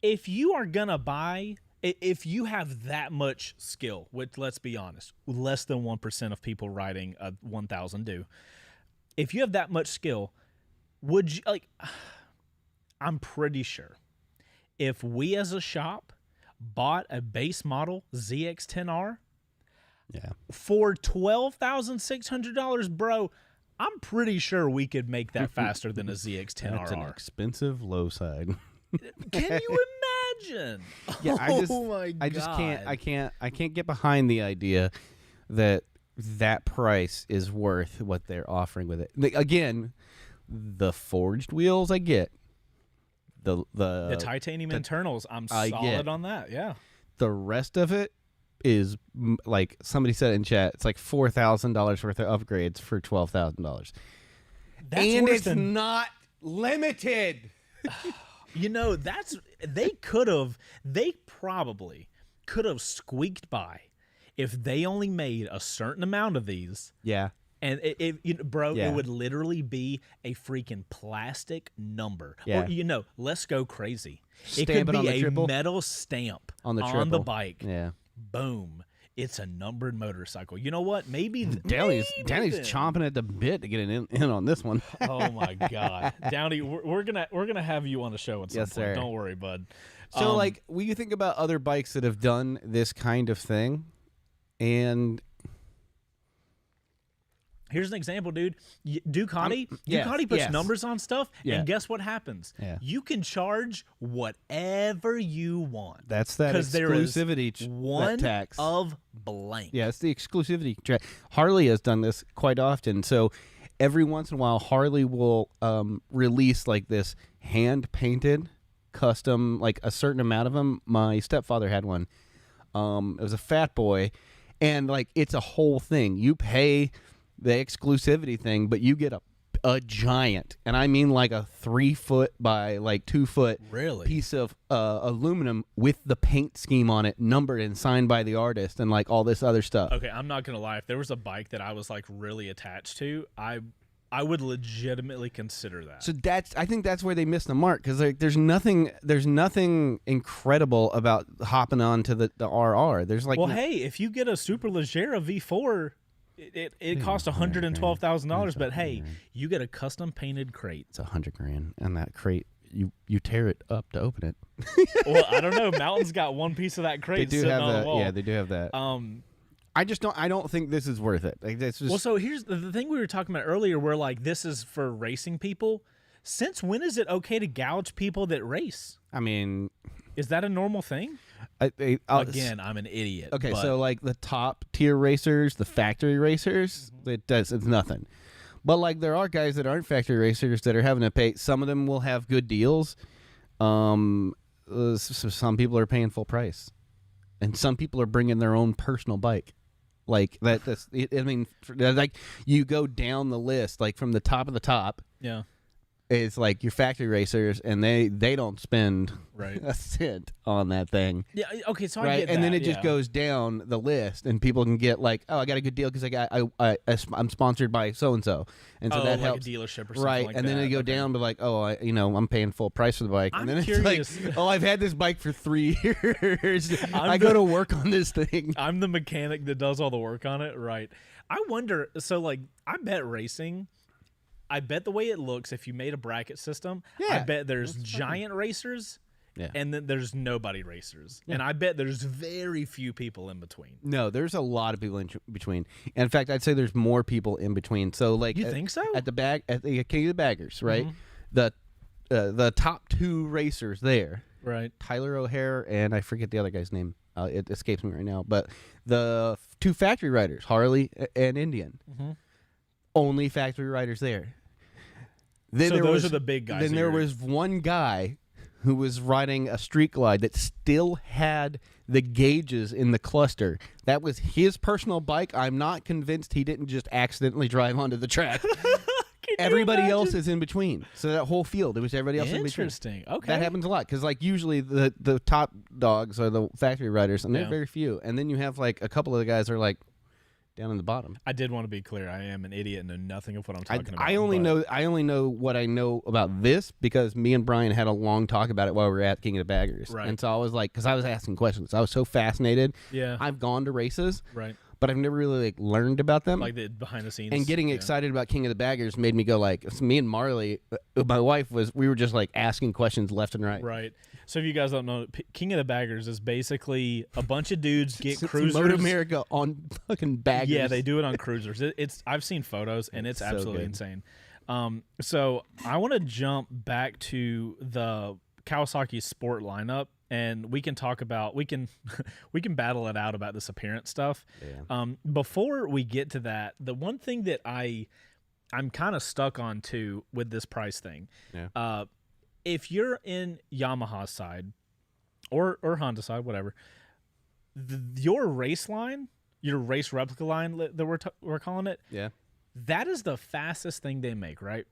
if you are going to buy, if you have that much skill, which, let's be honest, less than 1% of people riding a 1000 do. If you have that much skill, would you, I'm pretty sure if we as a shop bought a base model ZX10R for $12,600, bro, I'm pretty sure we could make that faster than a ZX10R. That's an expensive low side. Can you imagine? Yeah, I just can't get behind the idea that price is worth what they're offering with it. Again, the forged wheels I get. The titanium internals, I'm solid on that. Yeah. The rest of it is like somebody said in chat, it's like $4,000 worth of upgrades for $12,000. And it's not limited. They probably could have squeaked by if they only made a certain amount of these. Yeah. And it would literally be a freaking plastic number. Yeah. Or, let's go crazy. Stamp it could it on be the a metal stamp on the bike. Yeah. Boom. It's a numbered motorcycle. You know what? Maybe Downey's chomping at the bit to get in on this one. Oh my God, Downey, we're gonna have you on the show at some point. Sir. Don't worry, bud. So when you think about other bikes that have done this kind of thing, and here's an example, dude. Ducati puts numbers on stuff, and guess what happens? Yeah. You can charge whatever you want. That's that exclusivity there is one tax of blank. Yeah, it's the exclusivity. Harley has done this quite often. So every once in a while, Harley will release like this hand-painted custom, like a certain amount of them. My stepfather had one. It was a Fat Boy, and like it's a whole thing. You pay the exclusivity thing, but you get a giant, and I mean like a 3 foot by like 2 foot Really? piece of aluminum with the paint scheme on it, numbered and signed by the artist, and like all this other stuff. Okay, I'm not gonna lie. If there was a bike that I was like really attached to, I would legitimately consider that. So I think that's where they missed the mark, because like there's nothing incredible about hopping onto the RR. There's like hey, if you get a Superleggera V4, it costs $112,000, but hey, you get a custom painted crate. It's $100,000, and that crate you tear it up to open it. Well, I don't know. Mountain's got one piece of that crate sitting on the wall. Yeah, they do have that. I don't think this is worth it. Like, it's just, well, so here's the thing we were talking about earlier, where like this is for racing people. Since when is it okay to gouge people that race? I mean, is that a normal thing? Again, I'm an idiot. Okay, so like the top tier racers, the factory racers, it's nothing. But like there are guys that aren't factory racers that are having to pay. Some of them will have good deals. So some people are paying full price, and some people are bringing their own personal bike. Like I mean, like you go down the list, like from the top of the top. Yeah. It's like your factory racers, and they don't spend a cent on that thing. Yeah. Okay. So I right, get that. And then it just goes down the list, and people can get like, oh, I got a good deal because I'm sponsored by so and so, and so that like helps. A dealership or something right, like and then that. they go down to like, oh, I'm paying full price for the bike, and then curious. It's like, oh, I've had this bike for 3 years. I go to work on this thing. I'm the mechanic that does all the work on it. Right. I wonder. So like, I bet racing. I bet the way it looks, if you made a bracket system, I bet there's giant racers, and then there's nobody racers. And I bet there's very few people in between. No, there's a lot of people in between. And in fact, I'd say there's more people in between. So like, you think so? At the King of the Baggers, right? The top 2 racers there, right? Tyler O'Hare and I forget the other guy's name. It escapes me right now. But the 2 factory riders, Harley and Indian, only factory riders there. Then so those are the big guys. Then there was one guy who was riding a Street Glide that still had the gauges in the cluster. That was his personal bike. I'm not convinced he didn't just accidentally drive onto the track. Everybody else is in between. So that whole field, it was everybody else in between. Interesting. Okay. That happens a lot because like usually the top dogs are the factory riders, and they're very few. And then you have like a couple of the guys are like down in the bottom. I did want to be clear. I am an idiot and know nothing of what I'm talking about. I only know what I know about this because me and Brian had a long talk about it while we were at King of the Baggers. Right. And so I was like, because I was asking questions. I was so fascinated. Yeah. I've gone to races. Right. But I've never really like learned about them. Like the behind the scenes. And getting excited about King of the Baggers made me go like, me and Marley, my wife we were just like asking questions left and right. Right. So if you guys don't know, King of the Baggers is basically a bunch of dudes get cruisers. Motor America on fucking baggers. Yeah, they do it on cruisers. It's I've seen photos and it's absolutely insane. So I want to jump back to the Kawasaki Sport lineup, and we can talk about we can battle it out about this appearance stuff. Yeah. Before we get to that, the one thing that I'm kind of stuck on too with this price thing. Yeah. If you're in Yamaha's side or Honda side, whatever, your race line, your race replica line that we're calling it, that is the fastest thing they make, right?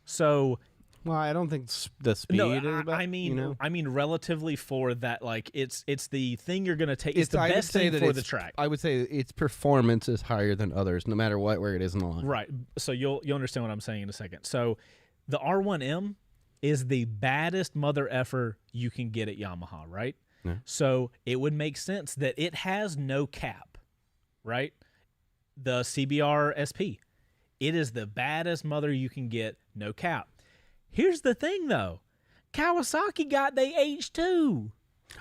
So, well, I don't think the speed is about, I mean, you know? I mean, relatively for that, like it's the thing you're gonna take. It's the best thing for the track. I would say its performance is higher than others, no matter where it is in the line. Right. So you'll understand what I'm saying in a second. So the R1M is the baddest mother effer you can get at Yamaha, right? Yeah. So it would make sense that it has no cap, right? The CBR SP. It is the baddest mother you can get, no cap. Here's the thing, though. Kawasaki got the H2.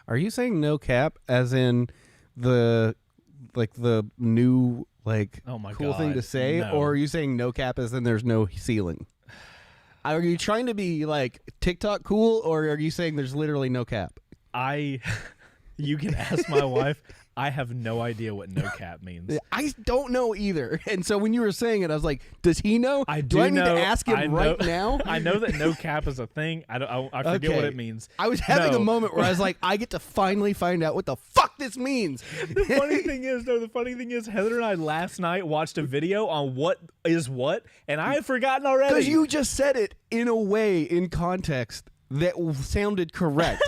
Are you saying no cap as in the new cool thing to say? No. Or are you saying no cap as in there's no ceiling? Are you trying to be like TikTok cool, or are you saying there's literally no cap? You can ask my wife. I have no idea what no cap means. I don't know either. And so when you were saying it, I was like, does he know? Do I need know, to ask him right now? I know that no cap is a thing. I forget what it means. I was having a moment where I was like, I get to finally find out what the fuck this means. The funny thing is, Heather and I last night watched a video on what is what, and I had forgotten already. Because you just said it in a way, in context, that sounded correct.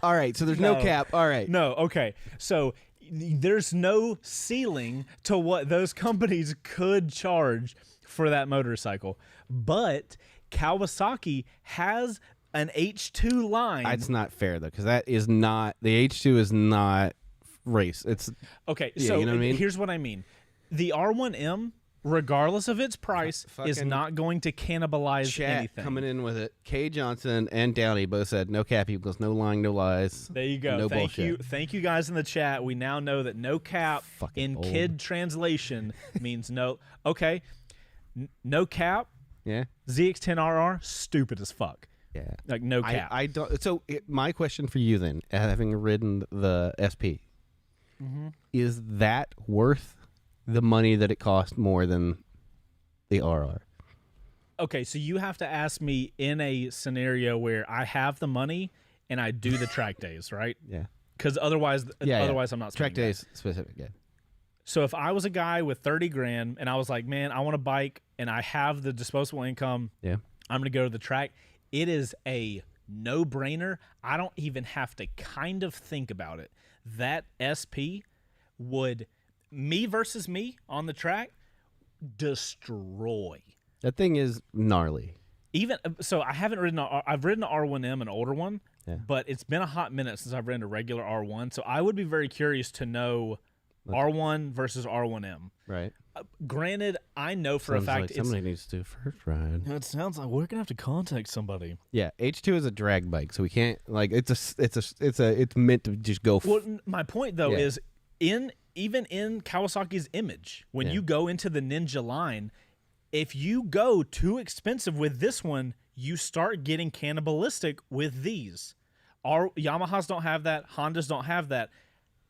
All right, so there's no cap. All right. No, okay. So there's no ceiling to what those companies could charge for that motorcycle. But Kawasaki has an H2 line. That's not fair, though, because that is not... The H2 is not race. It's... Okay, yeah, so you know what I mean? Here's what I mean. The R1M, regardless of its price, is not going to cannibalize anything. Coming in with it. Kay Johnson and Downey both said no cap equals no lying, no lies. There you go. No Thank bullshit. you. Thank you guys in the chat. We now know that no cap in kid translation means no. Okay. No cap. Yeah. ZX10RR, stupid as fuck. Yeah. Like no cap. I don't. So my question for you then, having ridden the SP, is that worth the money that it cost more than the RR? Okay, so you have to ask me in a scenario where I have the money and I do the track days, right? Yeah. Because otherwise I'm not track spending days specific. Yeah. So if I was a guy with 30 grand and I was like, man, I want a bike and I have the disposable income, Yeah. I'm going to go to the track. It is a no-brainer. I don't even have to kind of think about it. That SP would, me versus me on the track, destroy. That thing is gnarly. Even so, I've ridden an R1M, an older one, Yeah. but it's been a hot minute since I've ridden a regular R1. So I would be very curious to know R1 versus R1M. Right. Granted, I know for a fact like somebody needs to do first ride. It sounds like we're gonna have to contact somebody. Yeah, H2 is a drag bike, so we can't it's meant to just go. Well, my point though is even in Kawasaki's image, when you go into the Ninja line, if you go too expensive with this one, you start getting cannibalistic with these. Our Yamahas don't have that. Hondas don't have that.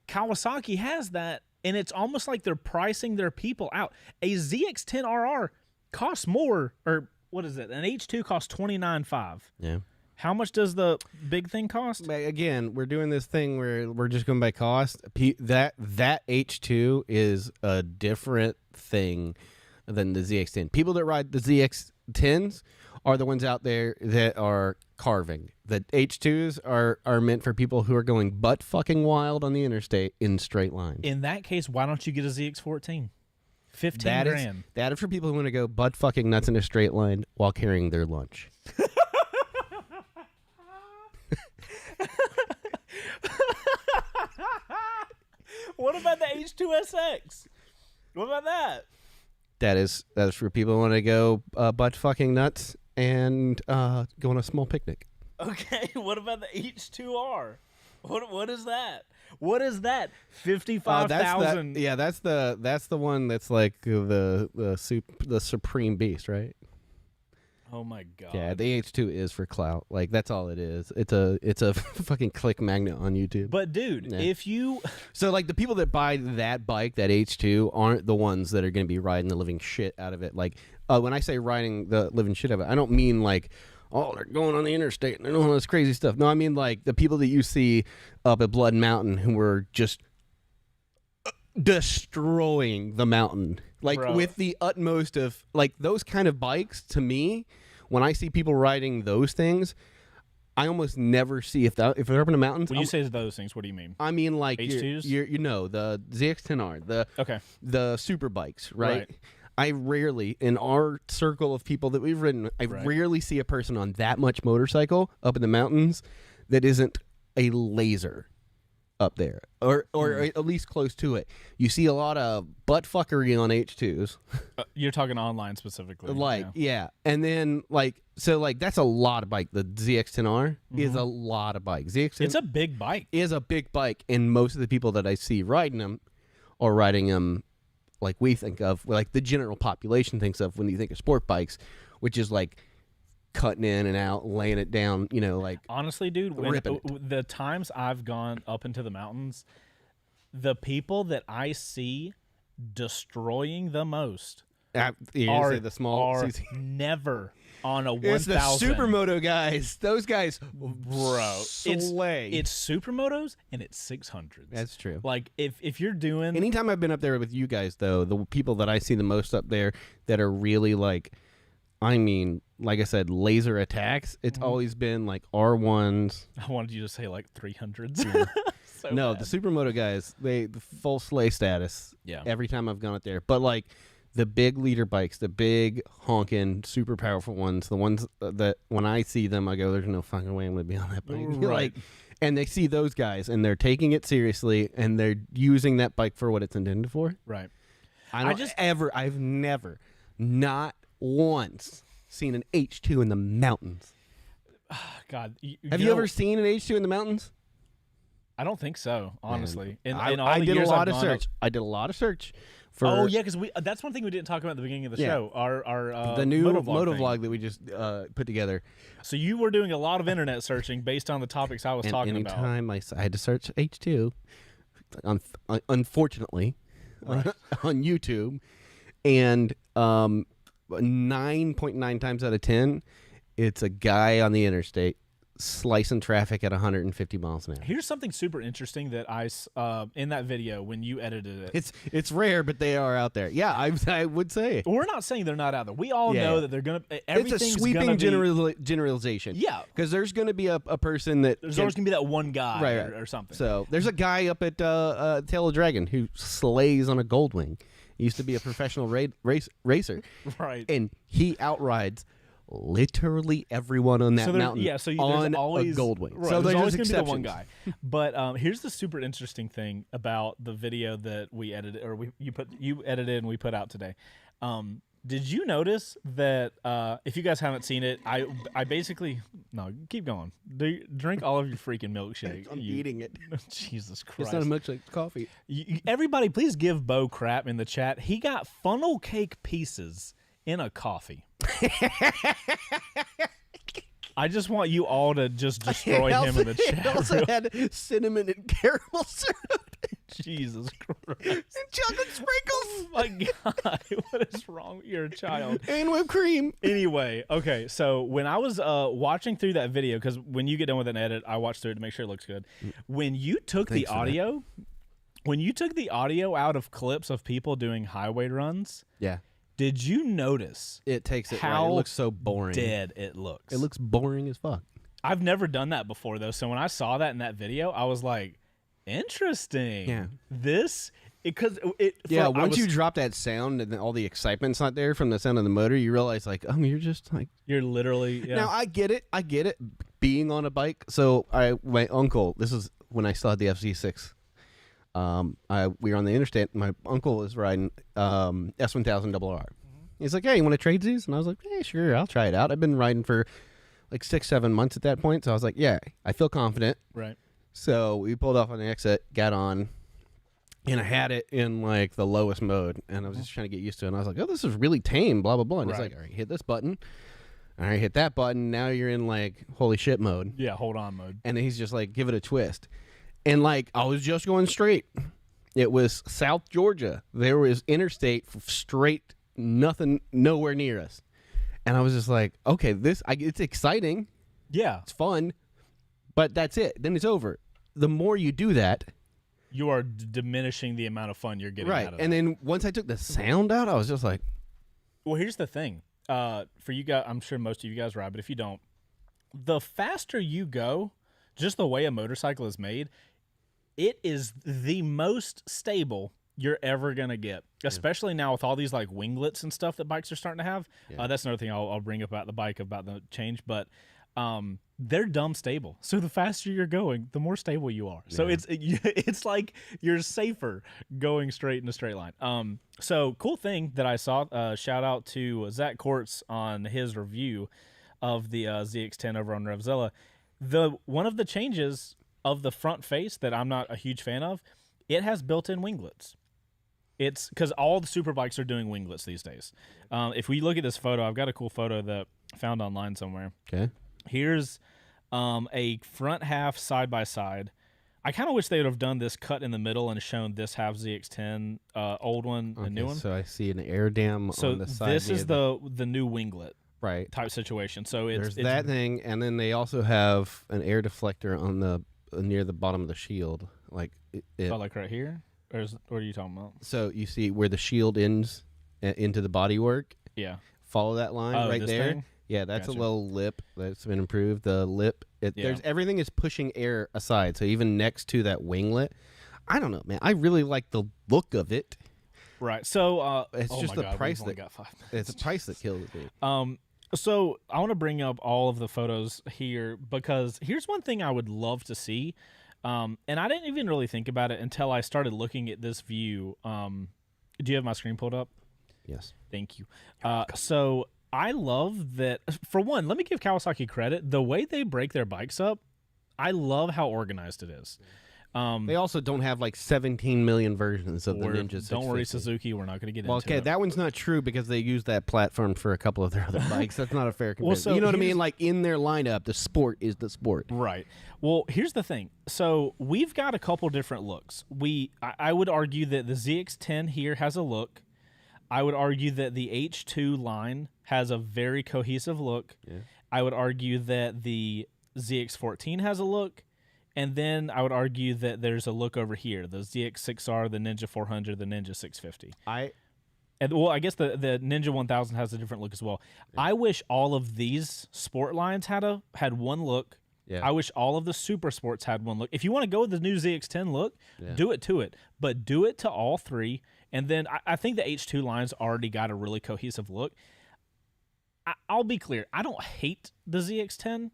Kawasaki has that, and it's almost like they're pricing their people out. A ZX10RR costs more, or what is it? An H2 costs $29,500. Yeah. How much does the big thing cost? But again, we're doing this thing where we're just going by cost. That H2 is a different thing than the ZX10. People that ride the ZX10s are the ones out there that are carving. The H2s are meant for people who are going butt fucking wild on the interstate in straight lines. In that case, why don't you get a ZX14? 15 grand. That is for people who want to go butt fucking nuts in a straight line while carrying their lunch. What about the H2SX? What about that? That is for people who want to go butt fucking nuts and go on a small picnic. Okay, what about the H2R? What is that? What is that? 55,000. Yeah, that's the one that's like the supreme beast, right? Oh my god. Yeah, the H2 is for clout. Like that's all it is. It's a fucking click magnet on YouTube. But dude, if you so like the people that buy that bike, that H2, aren't the ones that are going to be riding the living shit out of it. Like when I say riding the living shit out of it, I don't mean like, oh, they're going on the interstate and they're doing all this crazy stuff. No, I mean like the people that you see up at Blood Mountain who were just destroying the mountain, like with the utmost of like those kind of bikes. To me, when I see people riding those things, I almost never see if they're up in the mountains. When you say those things, what do you mean? I mean like H2s? you know the ZX10R, the super bikes, right? I rarely, in our circle of people that we've ridden, I rarely see a person on that much motorcycle up in the mountains that isn't a laser up there, or at least close to it. You see a lot of butt fuckery on H2s. You're talking online specifically. Yeah. And then, that's a lot of bike. The ZX10R is a lot of bike. ZX10 it's a big bike. Is a big bike, and most of the people that I see riding them are riding them like we think of, like the general population thinks of when you think of sport bikes, which is like cutting in and out, laying it down, like honestly, dude, ripping the times I've gone up into the mountains, the people that I see destroying the most are the small are CC. never on a 1,000. It's the supermoto guys. Those guys, bro, slay. It's supermotos and it's 600s. That's true. Like if you're doing, anytime I've been up there with you guys, though, the people that I see the most up there that are really like, I mean, like I said, laser attacks. It's always been like R1s. I wanted you to say like 300s. Yeah. So no, bad. the supermoto guys, the full sleigh status. Yeah. Every time I've gone up there, but like the big leader bikes, the big honking, super powerful ones, the ones that when I see them, I go, "There's no fucking way I'm going to be on that bike." Right. And they see those guys, and they're taking it seriously, and they're using that bike for what it's intended for. Right. I've never, not once, seen an H2 in the mountains. God, Have you ever seen an H2 in the mountains? I don't think so, honestly. I did a lot of search. I did a lot of search for. Oh yeah, because that's one thing we didn't talk about at the beginning of the show. Our the new motovlog that we just put together. So you were doing a lot of internet searching based on the topics I was talking about. Anytime I had to search H2, unfortunately, on YouTube, and 9.9 times out of 10, it's a guy on the interstate slicing traffic at 150 miles an hour. Here's something super interesting that I in that video when you edited it. It's rare, but they are out there. Yeah, I would say. We're not saying they're not out there. We all know that they're gonna. It's a sweeping generalization. Yeah, because there's going to be a person that there's always gonna be that one guy or something. So there's a guy up at Tail of Dragon who slays on a Goldwing. He used to be a professional racer, right? And he outrides literally everyone on that mountain. Yeah, so on always a Goldwing. Right, so there's always going to be the one guy. But here's the super interesting thing about the video that we edited, or you edited and we put out today. Did you notice that if you guys haven't seen it, I basically keep going. Drink all of your freaking milkshake. I'm eating it. Jesus Christ! It's not a milkshake, it's coffee. Everybody, please give Bo crap in the chat. He got funnel cake pieces in a coffee. I just want you all to just destroy him in the chat. It also had cinnamon and caramel syrup. Jesus Christ. And chocolate sprinkles. Oh my God. What is wrong with your child? And whipped cream. Anyway, okay, so when I was watching through that video, because when you get done with an edit, I watch through it to make sure it looks good. When you took the audio, out of clips of people doing highway runs, yeah. Did you notice it takes it how right. It looks so boring. Dead it looks. It looks boring as fuck. I've never done that before though. So when I saw that in that video, I was like, interesting. Yeah. Once you drop that sound and then all the excitement's not there from the sound of the motor, you realize like, you're just like you're literally Now I get it being on a bike. So my uncle, this is when I still had the FZ6. We were on the interstate. My uncle was riding S1000 RR. He's like, "Hey, you want to trade these?" And I was like, "Hey, sure, I'll try it out." I've been riding for like 6-7 months at that point, so I was like, "Yeah, I feel confident." Right. So we pulled off on the exit, got on, and I had it in like the lowest mode, and I was just trying to get used to it. And I was like, "Oh, this is really tame." Blah blah blah. And he's like, "All right, hit this button. All right, hit that button. Now you're in like holy shit mode." Yeah, hold on mode. And he's just like, "Give it a twist." And like I was just going straight. It was South Georgia. There was interstate straight, nothing, nowhere near us. And I was just like, okay, it's exciting. Yeah. It's fun. But that's it. Then it's over. The more you do that, you are diminishing the amount of fun you're getting out of it. And then once I took the sound out, I was just like, well, here's the thing. For you guys, I'm sure most of you guys ride, but if you don't, the faster you go, just the way a motorcycle is made, it is the most stable you're ever going to get, especially now with all these like winglets and stuff that bikes are starting to have. That's another thing I'll bring up about the bike, about the change, but they're dumb stable. So the faster you're going, the more stable you are. So it's like you're safer going straight in a straight line. So cool thing that I saw, shout out to Zach Kortz on his review of the ZX10 over on Revzilla. One of the changes of the front face that I'm not a huge fan of, it has built-in winglets. It's because all the super bikes are doing winglets these days. If we look at this photo, I've got a cool photo that found online somewhere. Okay. Here's a front half side by side. I kind of wish they would have done this cut in the middle and shown this half ZX10, old one, and new one. So I see an air dam on the side. This is the new winglet right type situation. So it's that thing, and then they also have an air deflector on the near the bottom of the shield, like like right here. What are you talking about? So you see where the shield ends into the bodywork. Yeah. Follow that line right there. Thing? Yeah, that's a little lip that's been improved. The lip, there's everything is pushing air aside. So even next to that winglet, I don't know, man. I really like the look of it. Right. So it's just the price that got 5 minutes. It's the price that kills me. So I want to bring up all of the photos here because here's one thing I would love to see, and I didn't even really think about it until I started looking at this view. Do you have my screen pulled up? Yes. Thank you. So I love that. For one, let me give Kawasaki credit. The way they break their bikes up, I love how organized it is. They also don't have like 17 million versions of the Ninja 650. Don't worry, Suzuki. We're not going to get into it. Okay, that one's not true because they use that platform for a couple of their other bikes. That's not a fair comparison. So you know what I mean? Like in their lineup, the Sport is the Sport. Right. Well, here's the thing. So we've got a couple different looks. I would argue that the ZX10 here has a look. I would argue that the H2 line has a very cohesive look. Yeah. I would argue that the ZX14 has a look. And then I would argue that there's a look over here, the ZX6R, the Ninja 400, the Ninja 650. I guess the Ninja 1000 has a different look as well. Yeah. I wish all of these sport lines had one look. Yeah. I wish all of the super sports had one look. If you want to go with the new ZX10 look, do it to it. But do it to all three. And then I think the H2 line's already got a really cohesive look. I'll be clear. I don't hate the ZX10.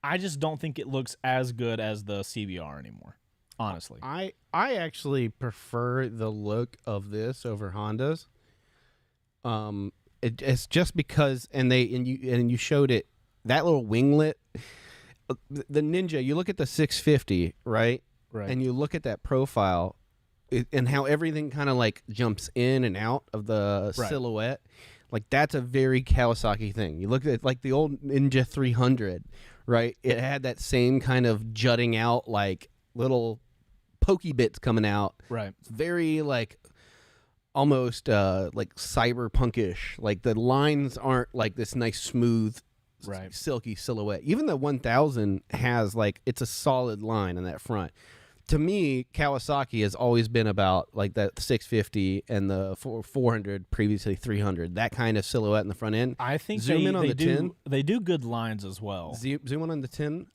I just don't think it looks as good as the CBR anymore, honestly. I actually prefer the look of this over Honda's. It's just because, and you showed it, that little winglet, the Ninja. You look at the 650, right? Right. And you look at that profile, and how everything kind of like jumps in and out of the silhouette. Like that's a very Kawasaki thing. You look at like the old Ninja 300. Right, it had that same kind of jutting out, like little pokey bits coming out. Right, it's very like almost like cyberpunkish. Like the lines aren't like this nice smooth, silky silhouette. Even the 1000 has like it's a solid line in that front. To me, Kawasaki has always been about like that 650 and the 400, previously 300, that kind of silhouette in the front end. I think zoom in on the 10. They do good lines as well. Zoom in on the 10.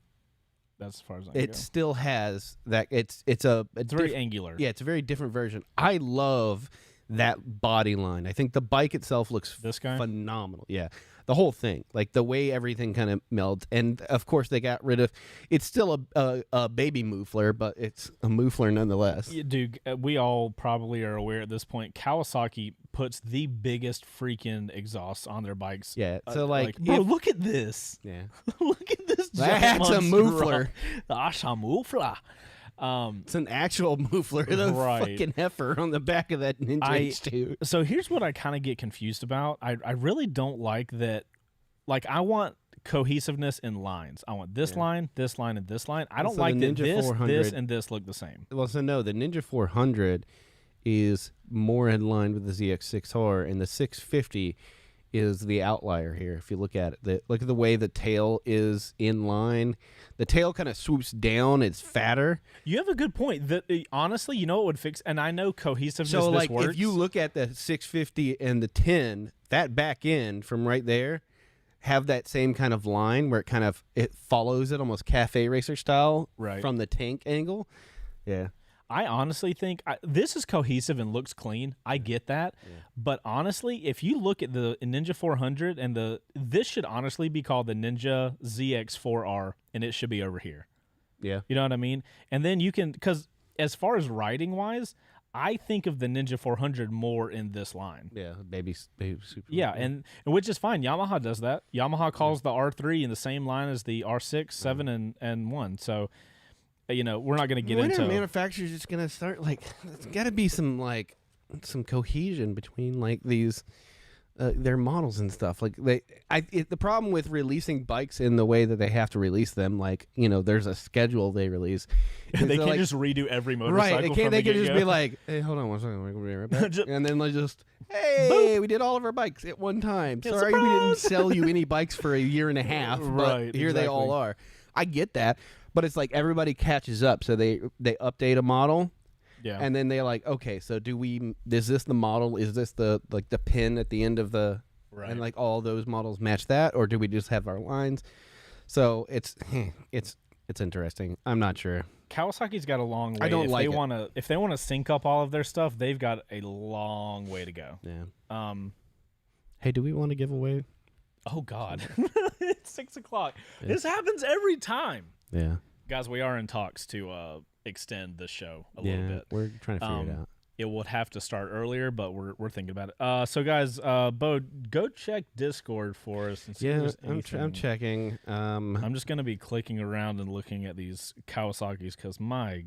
That's as far as I It go. still has that. It's very angular. Yeah, it's a very different version. I love that body line. I think the bike itself looks phenomenal. Yeah. The whole thing, like the way everything kind of melds. And, of course, they got rid of – it's still a baby muffler, but it's a muffler nonetheless. Yeah, dude, we all probably are aware at this point, Kawasaki puts the biggest freaking exhausts on their bikes. Yeah, so bro, look at this. Yeah. Look at this. That's a muffler. That's a muffler. It's an actual muffler, the fucking heifer on the back of that Ninja H2. So here's what I kind of get confused about. I really don't like that. Like, I want cohesiveness in lines. I want this line, this line, and this line. I don't like that this and this look the same. Well, so no, the Ninja 400 is more in line with the ZX6R, and the 650 is the outlier here. If you look at it, look at the way the tail is in line. The tail kind of swoops down. It's fatter. You have a good point. Honestly, you know what would fix? And I know cohesiveness. So, like, works. if you look at the 650 and the 10, that back end from right there have that same kind of line where it follows it almost cafe racer style from the tank angle. Yeah. I honestly think this is cohesive and looks clean. I get that. Yeah. But honestly, if you look at the Ninja 400 and this should honestly be called the Ninja ZX4R, and it should be over here. Yeah. You know what I mean? And then you can, because as far as riding wise, I think of the Ninja 400 more in this line. Yeah, baby super. Yeah, and which is fine. Yamaha does that. Yamaha calls the R3 in the same line as the R6, 7, and 1. So, you know, we're not going to get into. When are manufacturers just going to start, like, there's got to be some cohesion between, like, these their models and stuff. Like the problem with releasing bikes in the way that they have to release them, like there's a schedule they release. They can't just redo every motorcycle. Right? They can just be go. like, "Hey, hold on one second, we're gonna be right back," and then like just, "Hey, we did all of our bikes at one time. Sorry, we didn't sell you any bikes for a year and a half, but right, here they all are." I get that, but it's like everybody catches up, so they update a model. Yeah. And then they're like, okay, so is this the model? Is this the pin at the end of the, and like all those models match that? Or do we just have our lines? So it's interesting. I'm not sure. Kawasaki's got a long way. I don't like it. If they want to sync up all of their stuff, they've got a long way to go. Yeah. Hey, do we want to give away? Oh God. It's 6:00. This happens every time. Yeah. Guys, we are in talks to extend the show a little bit. We're trying to figure it out. It would have to start earlier, but we're thinking about it. So guys, Bo, go check Discord for us. And see if there's I'm checking. I'm just gonna be clicking around and looking at these Kawasaki's because my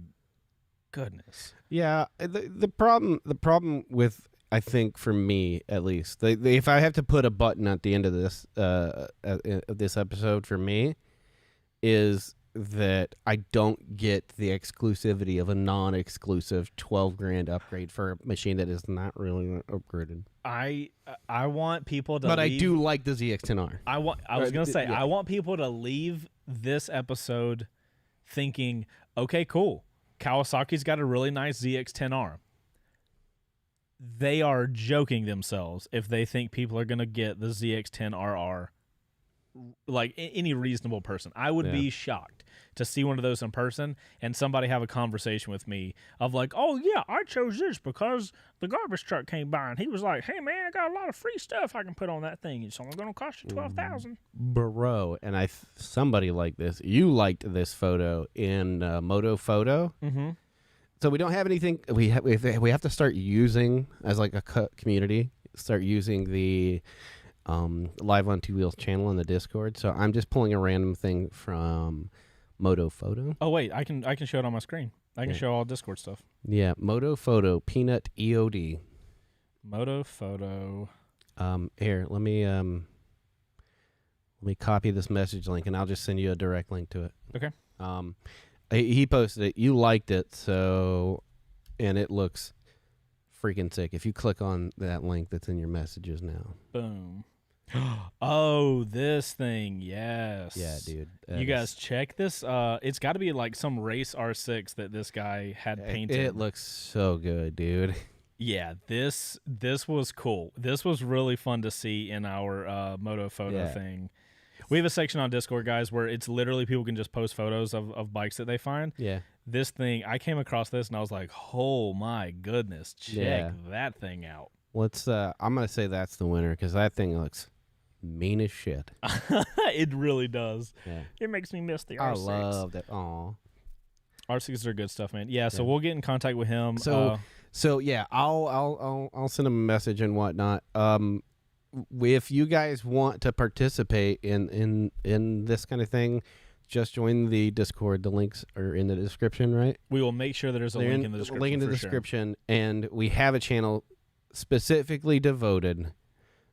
goodness. Yeah, the problem with, I think for me at least, if I have to put a button at the end of this episode for me, is that I don't get the exclusivity of a non-exclusive $12,000 upgrade for a machine that is not really upgraded. I want people to. But I do like the ZX10R. I want people to leave this episode thinking, okay, cool. Kawasaki's got a really nice ZX10R. They are joking themselves if they think people are going to get the ZX10RR. Like any reasonable person, I would be shocked to see one of those in person and somebody have a conversation with me of like, oh yeah, I chose this because the garbage truck came by and he was like, hey man, I got a lot of free stuff I can put on that thing. It's only going to cost you $12,000. Bro, and somebody like this. You liked this photo in Moto Photo. Mm-hmm. So we don't have anything. We have to start using as like a community. Start using the Live on Two Wheels channel in the Discord. So I'm just pulling a random thing from Moto Photo. Oh wait, I can show it on my screen. I can show all Discord stuff. Yeah, Moto Photo Peanut EOD. Moto Photo. Here, let me copy this message link and I'll just send you a direct link to it. Okay. He posted it. You liked it, so, and it looks freaking sick. If you click on that link that's in your messages now. Boom. Oh, this thing, yes. Yeah, dude. You guys check this. It's got to be like some race R6 that this guy had painted. It looks so good, dude. Yeah, this was cool. This was really fun to see in our Moto Photo thing. We have a section on Discord, guys, where it's literally people can just post photos of bikes that they find. Yeah. This thing, I came across this and I was like, oh my goodness, check that thing out. Let's. I'm gonna say that's the winner because that thing looks mean as shit. It really does. Yeah. It makes me miss the R6. I love that. Aw. R6s are good stuff, man. Yeah, so we'll get in contact with him. So yeah, I'll send him a message and whatnot. If you guys want to participate in this kind of thing, just join the Discord. The links are in the description, right? We will make sure that there's a link in the description. Link in the description, and we have a channel specifically devoted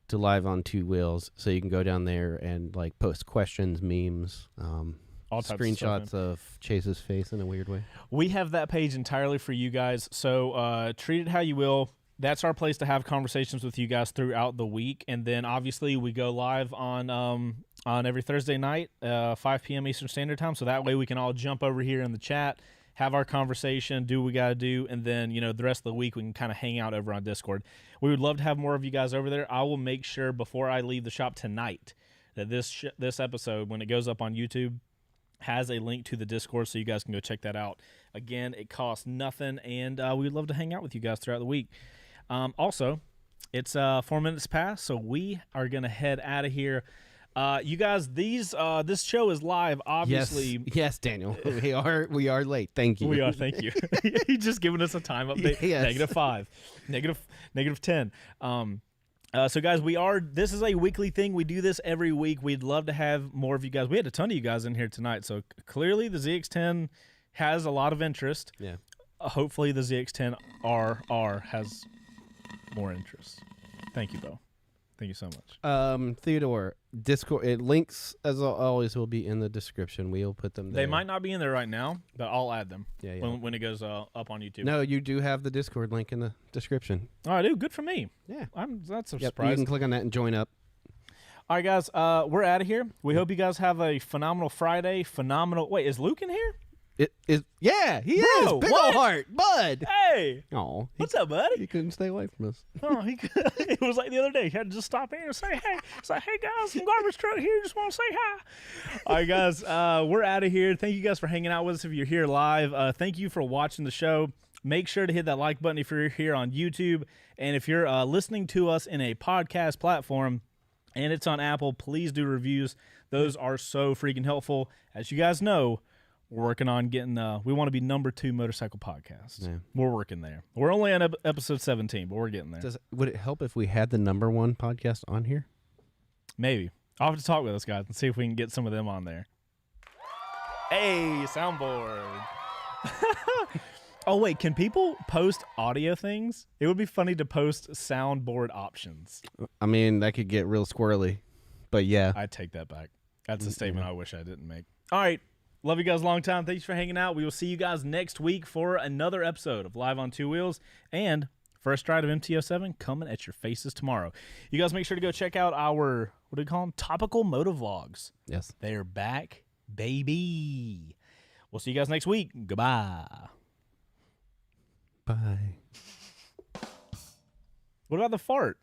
to Live on Two Wheels, so you can go down there and like post questions, memes, all types screenshots of Chase's face in a weird way. We have that page entirely for you guys, so treat it how you will. That's our place to have conversations with you guys throughout the week, and then obviously we go live on every Thursday night, 5 p.m. Eastern Standard Time, so that way we can all jump over here in the chat, have our conversation, do what we got to do, and then the rest of the week we can kind of hang out over on Discord. We would love to have more of you guys over there. I will make sure before I leave the shop tonight that this episode, when it goes up on YouTube, has a link to the Discord so you guys can go check that out. Again, it costs nothing, and we would love to hang out with you guys throughout the week. Also, it's 4 minutes past, so we are going to head out of here. You guys, this show is live, obviously. Yes, Daniel. We are late. Thank you. We are, thank you. He's just giving us a time update. Yes. -5, -10. So guys, this is a weekly thing. We do this every week. We'd love to have more of you guys. We had a ton of you guys in here tonight, so clearly the ZX10 has a lot of interest. Yeah. Hopefully the ZX10RR has more interest. Thank you, Bo. Thank you so much. Theodore, Discord. It links as always will be in the description. We'll put them there. They might not be in there right now, but I'll add them Yeah. when it goes up on YouTube. No, you do have the Discord link in the description. Oh, I do. Good for me. Yeah. That's a Yep, surprise. you can click on that and join up. All right, guys. We're out of here. We hope you guys have a phenomenal Friday. Phenomenal. Wait, is Luke in here? It is. Yeah, he Bro, is. Big what? ol' heart, bud. Hey. Oh, What's up, buddy? He couldn't stay away from us. Oh, it was like the other day. He had to just stop in and say, hey. It's like, hey, guys, some garbage truck here. Just want to say hi. All right, guys, we're out of here. Thank you guys for hanging out with us if you're here live. Thank you for watching the show. Make sure to hit that like button if you're here on YouTube. And if you're listening to us in a podcast platform and it's on Apple, please do reviews. Those are so freaking helpful. As you guys know, we're working on getting, we want to be number 2 motorcycle podcast. Yeah. We're working there. We're only on episode 17, but we're getting there. Would it help if we had the number 1 podcast on here? Maybe. I'll have to talk with those guys and see if we can get some of them on there. Hey, soundboard. Oh, wait, can people post audio things? It would be funny to post soundboard options. I mean, that could get real squirrely, but yeah. I take that back. That's a statement I wish I didn't make. All right. Love you guys a long time. Thanks for hanging out. We will see you guys next week for another episode of Live on Two Wheels and first ride of MT-07 coming at your faces tomorrow. You guys make sure to go check out our, what do we call them? Topical Moto Vlogs. Yes. They're back, baby. We'll see you guys next week. Goodbye. Bye. What about the fart?